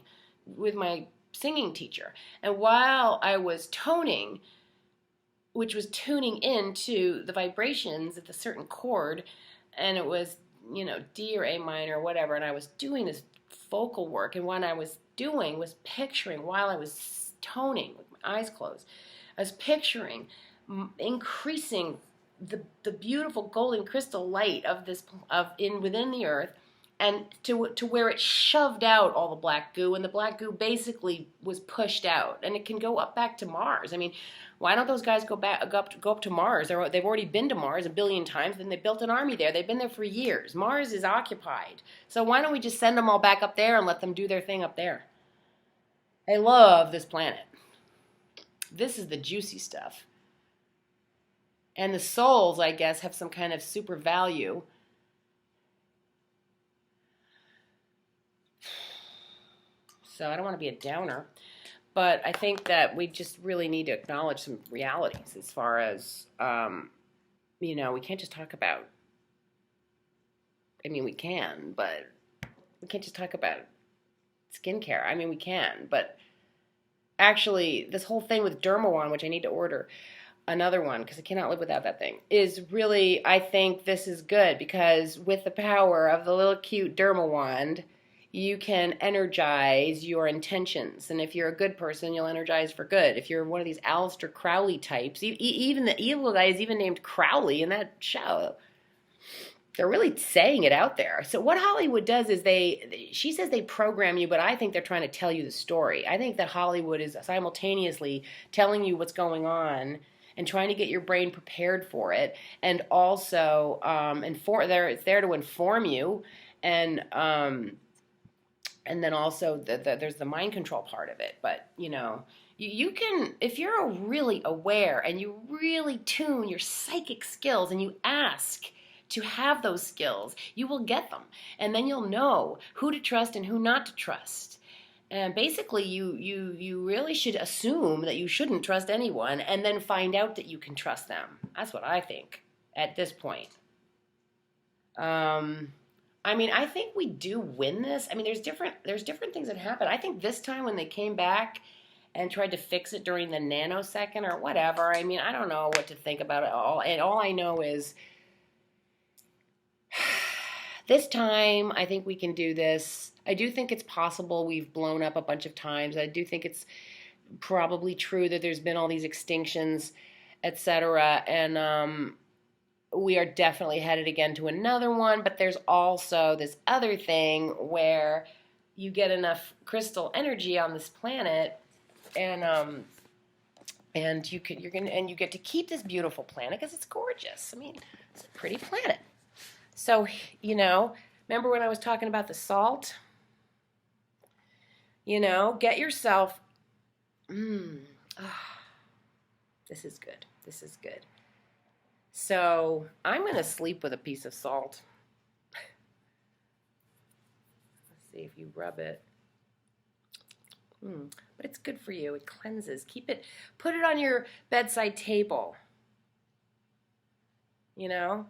with my singing teacher. And while I was toning, which was tuning into the vibrations of the certain chord, and it was, you know, D or A minor or whatever, and I was doing this vocal work, and what I was doing was picturing while I was toning with my eyes closed, I was picturing increasing the beautiful golden crystal light of this of in within the earth, and to where it shoved out all the black goo, and the black goo basically was pushed out, and it can go up back to Mars. I mean, why don't those guys go up to Mars? They've already been to Mars a billion times, and they built an army there. They've been there for years. Mars is occupied, so why don't we just send them all back up there and let them do their thing up there? I love this planet. This is the juicy stuff. And the souls, I guess, have some kind of super value. So I don't want to be a downer, but I think that we just really need to acknowledge some realities as far as, you know, we can't just talk about, I mean, we can, but we can't just talk about skincare. I mean, we can, but actually this whole thing with Dermawan, which I need to order another one because I cannot live without that thing, is really, I think this is good because with the power of the little cute Dermawand, you can energize your intentions. And if you're a good person, you'll energize for good. If you're one of these Aleister Crowley types, even the evil guy is even named Crowley in that show. They're really saying it out there. So what Hollywood does is she says they program you, but I think they're trying to tell you the story. I think that Hollywood is simultaneously telling you what's going on and trying to get your brain prepared for it, and also it's there to inform you, and then also there's the mind control part of it. But you know, you can, if you're really aware and you really tune your psychic skills and you ask to have those skills, you will get them, and then you'll know who to trust and who not to trust. And basically, you really should assume that you shouldn't trust anyone, and then find out that you can trust them. That's what I think at this point. I mean, I think we do win this. I mean, there's different things that happen. I think this time when they came back and tried to fix it during the nanosecond or whatever, I mean, I don't know what to think about it all. And all I know is this time I think we can do this. I do think it's possible we've blown up a bunch of times. I do think it's probably true that there's been all these extinctions, etc. And we are definitely headed again to another one. But there's also this other thing where you get enough crystal energy on this planet, and you get to keep this beautiful planet because it's gorgeous. I mean, it's a pretty planet. So, you know, remember when I was talking about the salt? You know, get yourself, this is good. This is good. So I'm going to sleep with a piece of salt. Let's see if you rub it. But it's good for you. It cleanses. Keep it, put it on your bedside table. You know?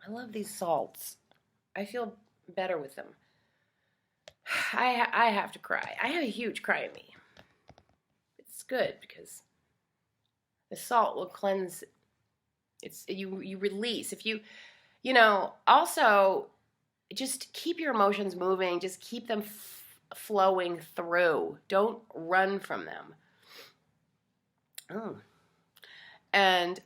I love these salts. I feel better with them. I have to cry. I have a huge cry in me. It's good because the salt will cleanse. You release. If you know, also just keep your emotions moving. Just keep them flowing through. Don't run from them. And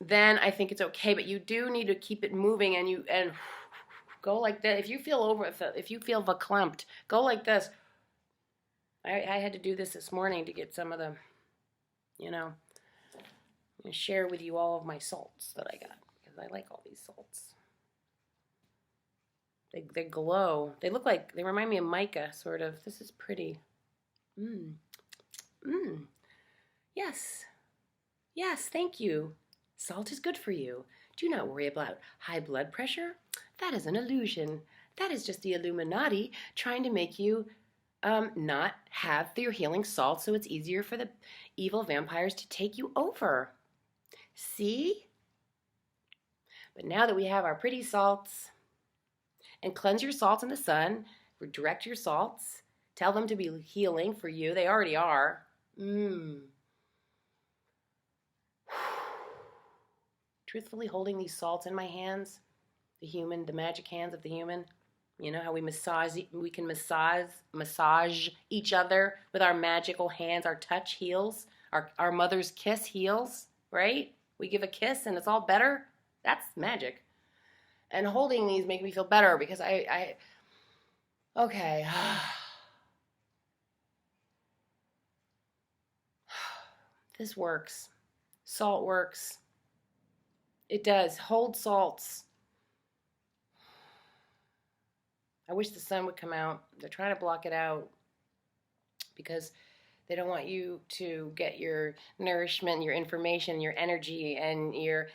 then I think it's okay, but you do need to keep it moving, and go like that. If you feel verklempt, go like this. I had to do this morning to get some of the, you know, I'm going to share with you all of my salts that I got, because I like all these salts. They glow. They look like, they remind me of mica, sort of. This is pretty. Mmm. Mmm. Yes. Yes, thank you. Salt is good for you. Do not worry about high blood pressure. That is an illusion. That is just the Illuminati trying to make you not have your healing salt so it's easier for the evil vampires to take you over. See? But now that we have our pretty salts, and cleanse your salts in the sun, redirect your salts, tell them to be healing for you. They already are. Truthfully, holding these salts in my hands, the magic hands of the human, you know how we can massage each other with our magical hands. Our touch heals. Our mother's kiss heals, right? We give a kiss and it's all better. That's magic. And holding these make me feel better because okay. This works. Salt works. It does. Hold salts. I wish the sun would come out. They're trying to block it out because they don't want you to get your nourishment, your information, your energy, and your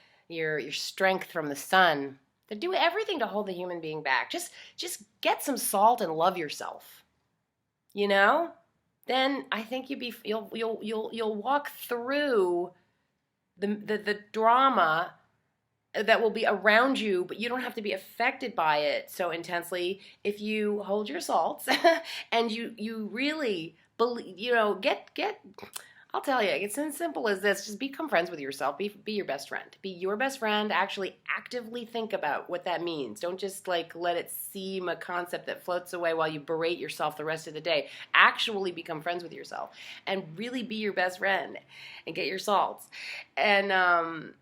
strength from the sun. They do everything to hold the human being back. Just get some salt and love yourself. You know? Then I think you'll walk through the drama that will be around you, but you don't have to be affected by it so intensely if you hold your salts and you really believe, get I'll tell you, it's as simple as this. Just become friends with yourself. Be your best friend. Be your best friend. Actually actively think about what that means. Don't just let it seem a concept that floats away while you berate yourself the rest of the day. Actually become friends with yourself and really be your best friend and get your salts. And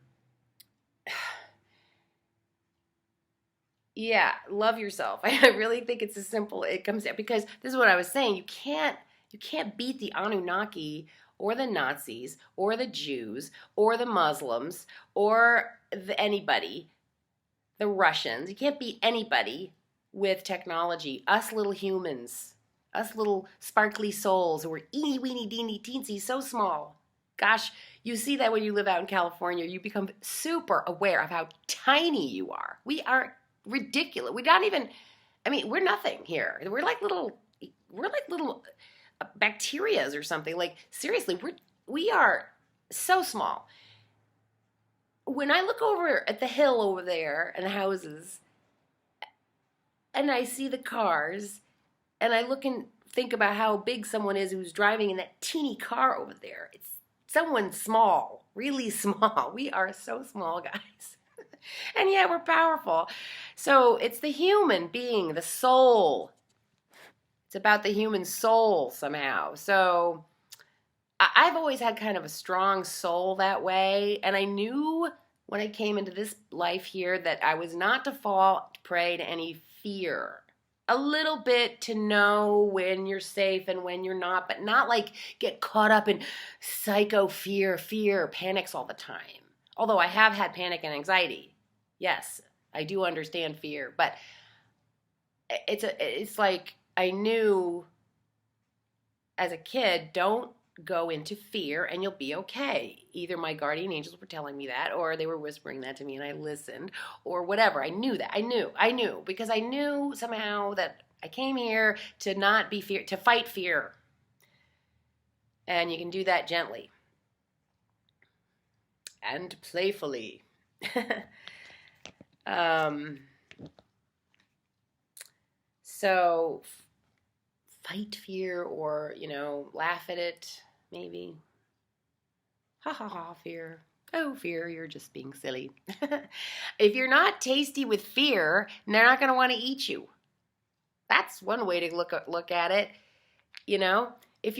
yeah, love yourself. I really think it's as simple it comes down, because this is what I was saying. You can't beat the Anunnaki or the Nazis or the Jews or the Muslims or anybody, the Russians. You can't beat anybody with technology. Us little humans, us little sparkly souls who are eeny weeny teeny teensy, so small. Gosh, you see that when you live out in California. You become super aware of how tiny you are. We are ridiculous. We're nothing here. We're like little bacterias or something. Like, seriously, we are so small. When I look over at the hill over there and the houses, and I see the cars, and I look and think about how big someone is who's driving in that teeny car over there. It's someone small, really small. We are so small, guys. And yet we're powerful. So it's the human being, the soul. It's about the human soul somehow. So I've always had kind of a strong soul that way. And I knew when I came into this life here that I was not to fall prey to any fear. A little bit to know when you're safe and when you're not, but not like get caught up in psycho fear, panics all the time. Although I have had panic and anxiety. Yes, I do understand fear, but it's like I knew as a kid, don't go into fear and you'll be okay. Either my guardian angels were telling me that, or they were whispering that to me and I listened, or whatever. I knew that. I knew because I knew somehow that I came here to not be fear, to fight fear. And you can do that gently and playfully. So fight fear, or, laugh at it, maybe. Ha ha ha, fear. Oh, fear, you're just being silly. If you're not tasty with fear, they're not going to want to eat you. That's one way to look at it. If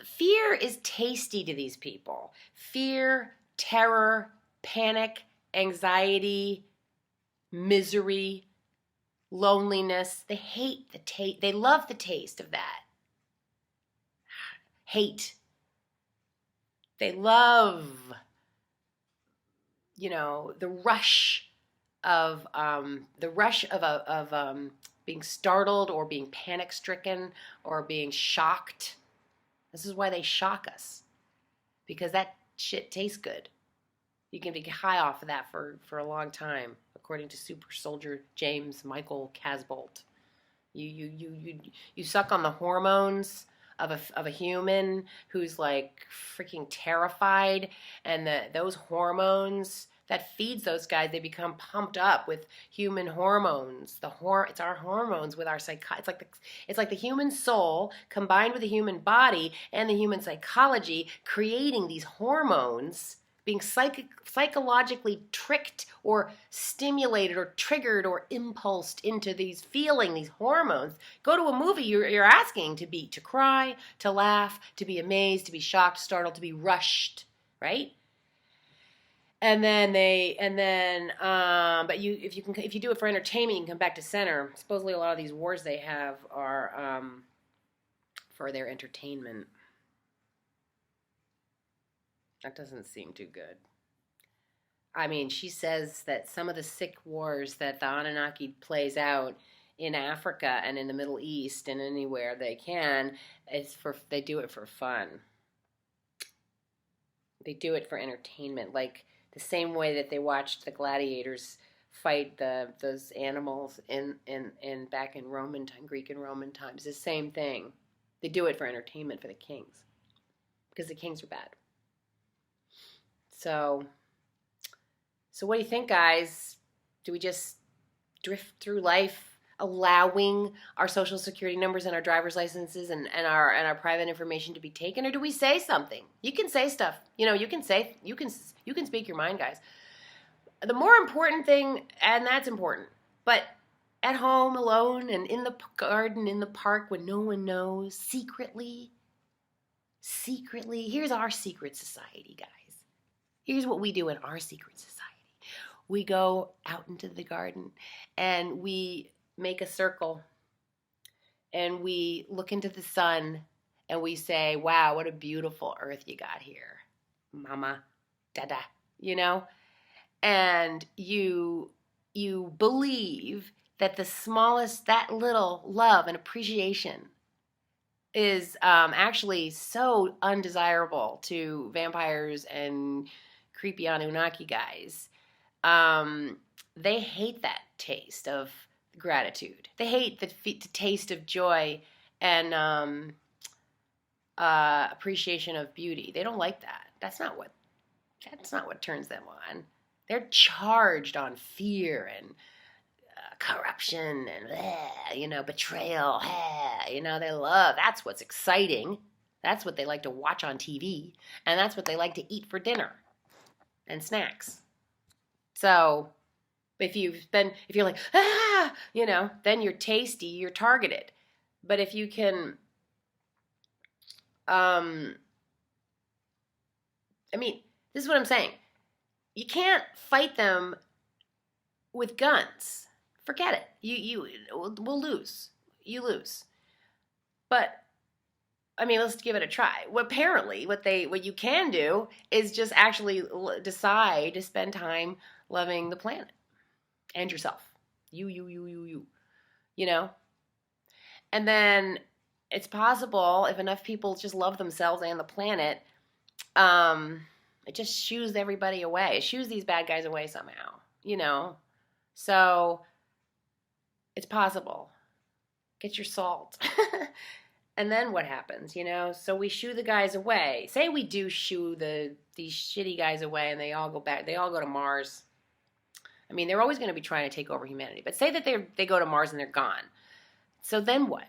fear is tasty to these people. Fear, terror, panic, anxiety, misery, loneliness. They hate the taste. They love the taste of that. Hate. They love, the rush the rush of being startled or being panic stricken or being shocked. This is why they shock us, because that shit tastes good. You can be high off of that for a long time, according to super soldier James Michael Casbolt. You suck on the hormones of a human who's like freaking terrified, and those hormones that feeds those guys, they become pumped up with human hormones. It's our hormones with our it's like the human soul combined with the human body and the human psychology, creating these hormones, being psychologically tricked or stimulated or triggered or impulsed into these hormones. Go to a movie, you're asking to cry, to laugh, to be amazed, to be shocked, startled, to be rushed, right? But if you do it for entertainment, you can come back to center. Supposedly, a lot of these wars they have are for their entertainment. That doesn't seem too good. I mean, she says that some of the sick wars that the Anunnaki plays out in Africa and in the Middle East and anywhere they can, they do it for fun. They do it for entertainment, like the same way that they watched the gladiators fight those animals in back in Roman time, Greek and Roman times. The same thing. They do it for entertainment for the kings, because the kings are bad. So what do you think, guys? Do we just drift through life allowing our social security numbers and our driver's licenses and our private information to be taken, or do we say something? You can say stuff. You can speak your mind, guys. The more important thing, and that's important, but at home, alone, and in the garden, in the park, when no one knows, secretly, here's our secret society, guys. Here's what we do in our secret society. We go out into the garden and we make a circle and we look into the sun and we say, wow, what a beautiful earth you got here, mama, dada, and you believe that that little love and appreciation is actually so undesirable to vampires and creepy Anunnaki guys. They hate that taste of gratitude. They hate the taste of joy and appreciation of beauty. They don't like that. That's not what turns them on. They're charged on fear and corruption and betrayal. They love. That's what's exciting. That's what they like to watch on TV, and that's what they like to eat for dinner and snacks. So if you're like, then you're tasty, you're targeted. But if you can, this is what I'm saying. You can't fight them with guns. Forget it. We'll lose. You lose. But let's give it a try. Well, apparently, what you can do is just actually decide to spend time loving the planet and yourself. You. And then it's possible, if enough people just love themselves and the planet, it just shoos everybody away. It shoos these bad guys away somehow, So it's possible. Get your salt. And then what happens, So we shoo the guys away. Say we do shoo these shitty guys away and they all go back. They all go to Mars. They're always going to be trying to take over humanity. But say that they go to Mars and they're gone. So then what?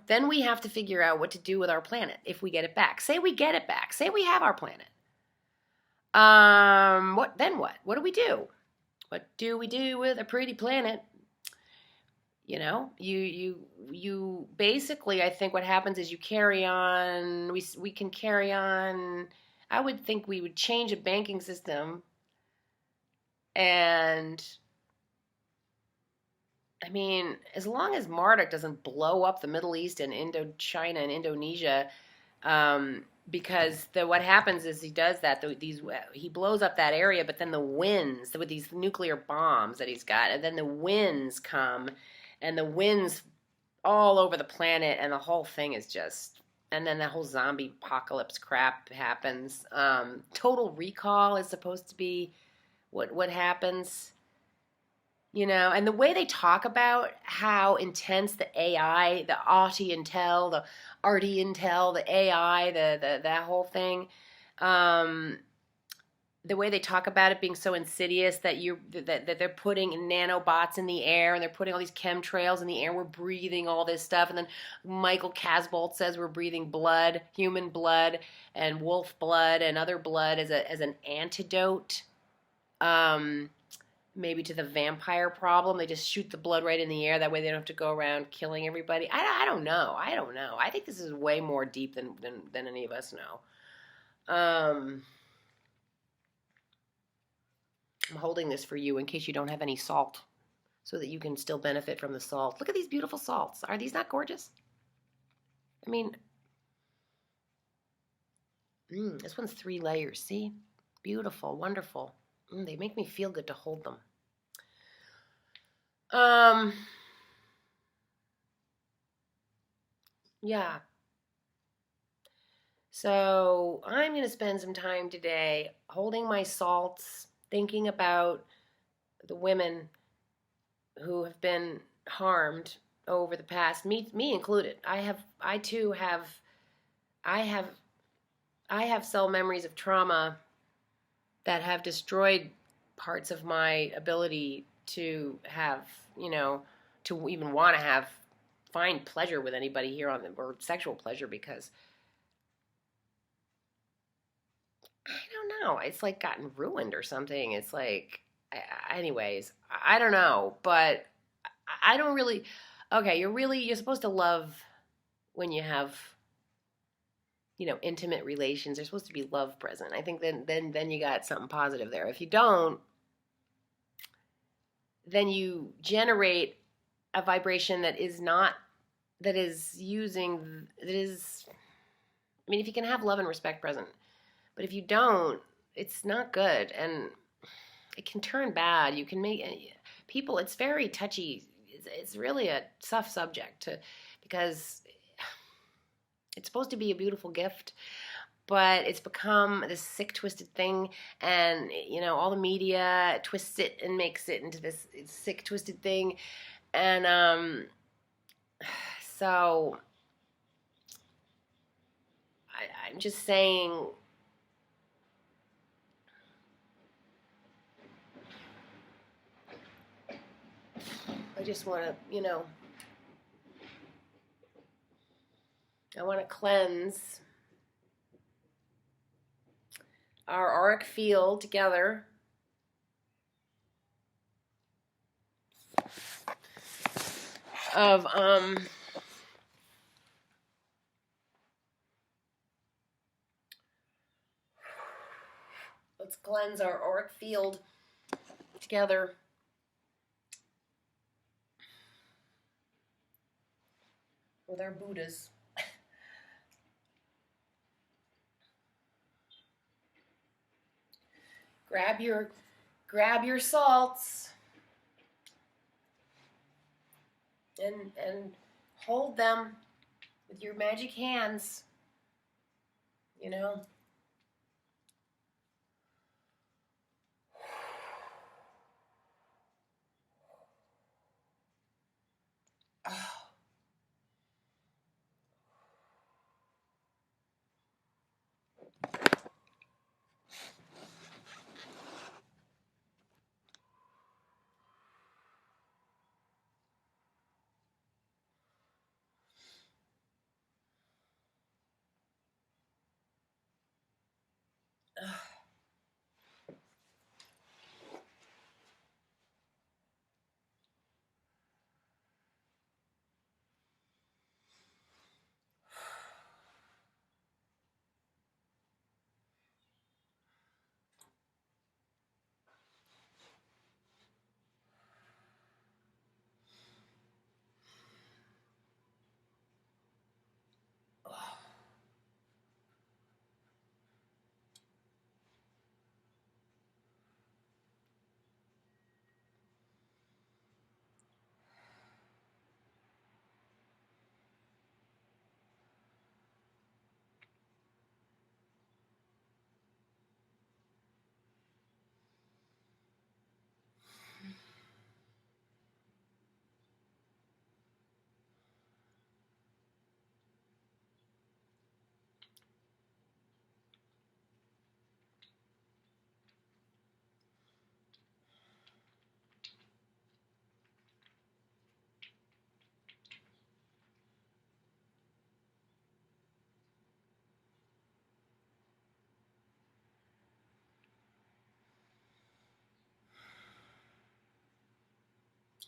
Then we have to figure out what to do with our planet if we get it back. Say we get it back. Say we have our planet. What then? What? What do we do? What do we do with a pretty planet? You basically, I think what happens is you carry on. We can carry on. I would think we would change a banking system, and as long as Marduk doesn't blow up the Middle East and Indochina and Indonesia, because what happens is he does that. He blows up that area, but then the winds with these nuclear bombs that he's got, and then the winds come, and the winds all over the planet, and the whole thing is just. And then the whole zombie apocalypse crap happens. Total Recall is supposed to be what happens. And the way they talk about how intense the AI, the Auti Intel, the Arty Intel, the AI, that whole thing, the way they talk about it being so insidious that they're putting nanobots in the air and they're putting all these chemtrails in the air. We're breathing all this stuff, and then Michael Casbolt says we're breathing blood, human blood, and wolf blood, and other blood as an antidote. Maybe to the vampire problem. They just shoot the blood right in the air. That way they don't have to go around killing everybody. I don't know. I think this is way more deep than any of us know. I'm holding this for you in case you don't have any salt, so that you can still benefit from the salt. Look at these beautiful salts. Are these not gorgeous? I mean, this one's 3 layers. See? Beautiful, wonderful. They make me feel good to hold them. Yeah. So I'm going to spend some time today holding my salts, thinking about the women who have been harmed over the past, me included. I too have cell memories of trauma that have destroyed parts of my ability to have, to even want to find pleasure with anybody here or sexual pleasure, because I don't know, it's like gotten ruined or something. It's like, anyways, I don't know, but I don't really, okay, you're supposed to love when you have, intimate relations. There's supposed to be love present. I think then you got something positive there. If you don't, then you generate a vibration that is, I mean, if you can have love and respect present, but if you don't, it's not good, and it can turn bad. You can make people, it's very touchy. It's really a tough subject because it's supposed to be a beautiful gift, but it's become this sick, twisted thing, and all the media twists it and makes it into this sick, twisted thing, and so I'm just saying, I just want to, I want to cleanse our auric field together of let's cleanse our auric field together with our Buddhas. Grab your salts and hold them with your magic hands, Oh.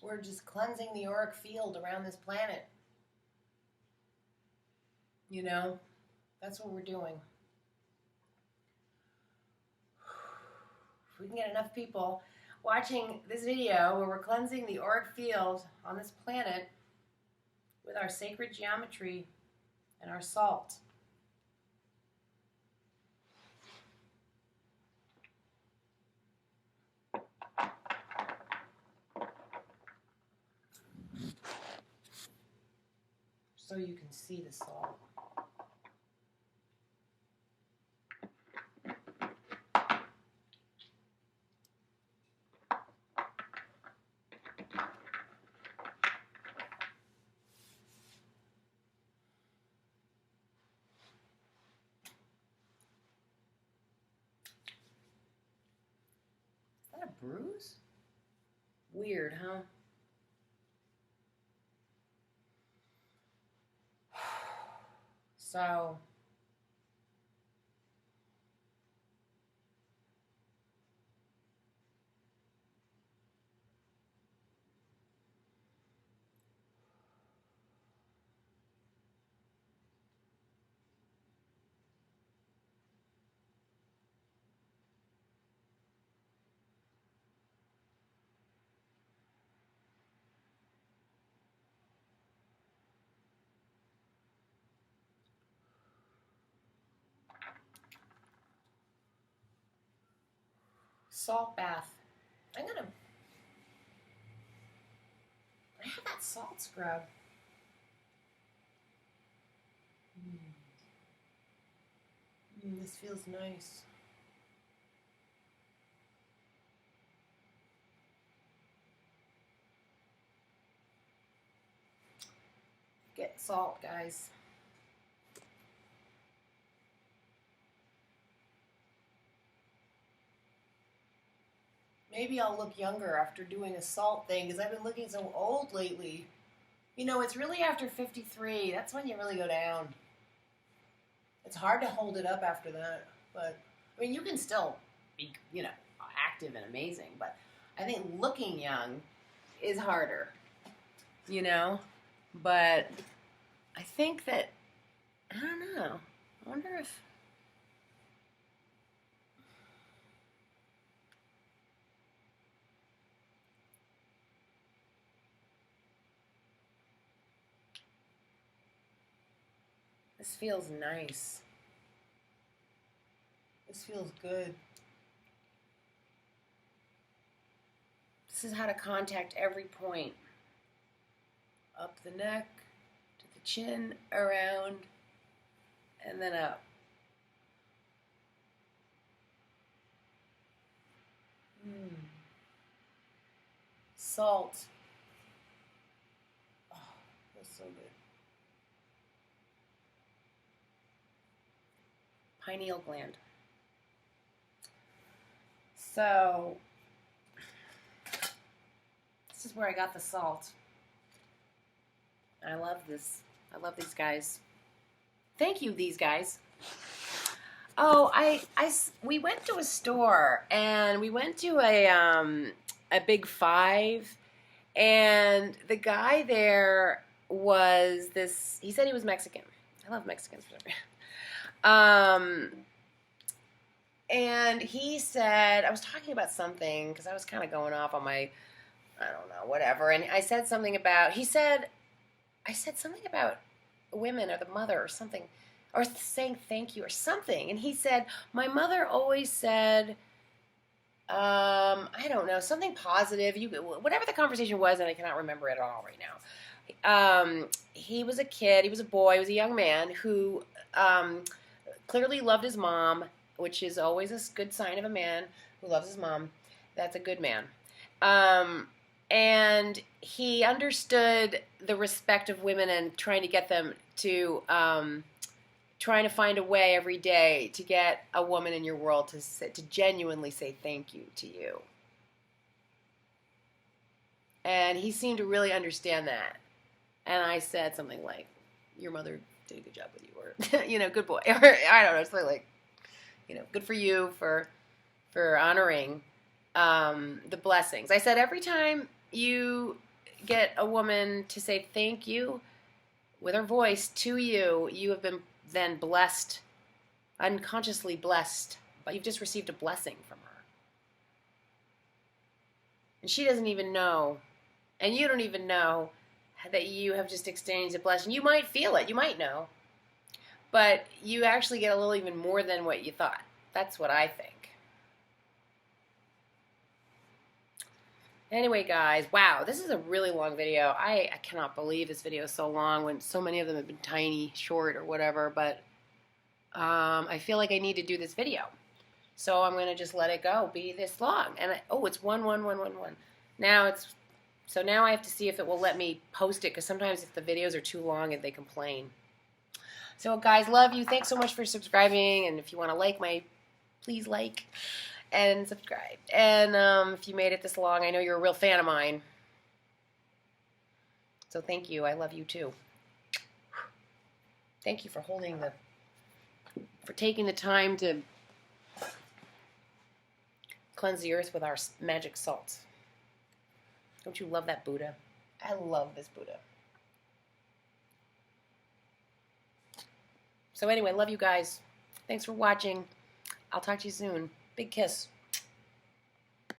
We're just cleansing the auric field around this planet. You know, that's what we're doing. If we can get enough people watching this video where we're cleansing the auric field on this planet with our sacred geometry and our salt. So you can see the salt. Is that a bruise? Weird, huh? So salt bath. I have that salt scrub. This feels nice. Get salt, guys. Maybe I'll look younger after doing a salt thing because I've been looking so old lately. You know, it's really after 53. That's when you really go down. It's hard to hold it up after that. But, I mean, you can still be, you know, active and amazing. But I think looking young is harder, you know? But I think that, I don't know. I wonder if... This feels nice. This feels good. This is how to contact every point. Up the neck, to the chin, around, and then up. Salt. Oh, feels so good. Pineal gland. So, this is where I got the salt. I love this. I love these guys. Thank you, these guys. Oh, we went to a store and we went to a Big Five, and the guy there was this. He said he was Mexican. I love Mexicans. And he said, I was talking about something because I was kind of going off on my, I don't know, whatever. And I said something about. I said something about women or the mother or something, or saying thank you or something. And he said, my mother always said, I don't know, something positive. Whatever the conversation was, and I cannot remember it all right now. He was a kid, he was a boy, he was a young man who clearly loved his mom, which is always a good sign of a man who loves his mom. That's a good man. And he understood the respect of women and trying to get them to, trying to find a way every day to get a woman in your world to genuinely say thank you to you. And he seemed to really understand that. And I said something like, your mother did a good job with you, or, you know, good boy. Or, I don't know, something like, you know, good for you for honoring the blessings. I said, every time you get a woman to say thank you with her voice to you, you have been then blessed, unconsciously blessed, but you've just received a blessing from her. And she doesn't even know, and you don't even know that you have just exchanged a blessing. You might feel it, you might know, but you actually get a little even more than what you thought. That's what I think. Anyway, guys, wow, this is a really long video. I cannot believe this video is so long when so many of them have been tiny, short, or whatever, but I feel like I need to do this video. So I'm going to just let it go, be this long. And oh, it's 11111. Now so now I have to see if it will let me post it, because sometimes if the videos are too long, they complain. So guys, love you. Thanks so much for subscribing, and if you want to like please like and subscribe. And if you made it this long, I know you're a real fan of mine. So thank you. I love you too. Thank you for taking the time to cleanse the earth with our magic salts. Don't you love that Buddha? I love this Buddha. So anyway, love you guys. Thanks for watching. I'll talk to you soon. Big kiss.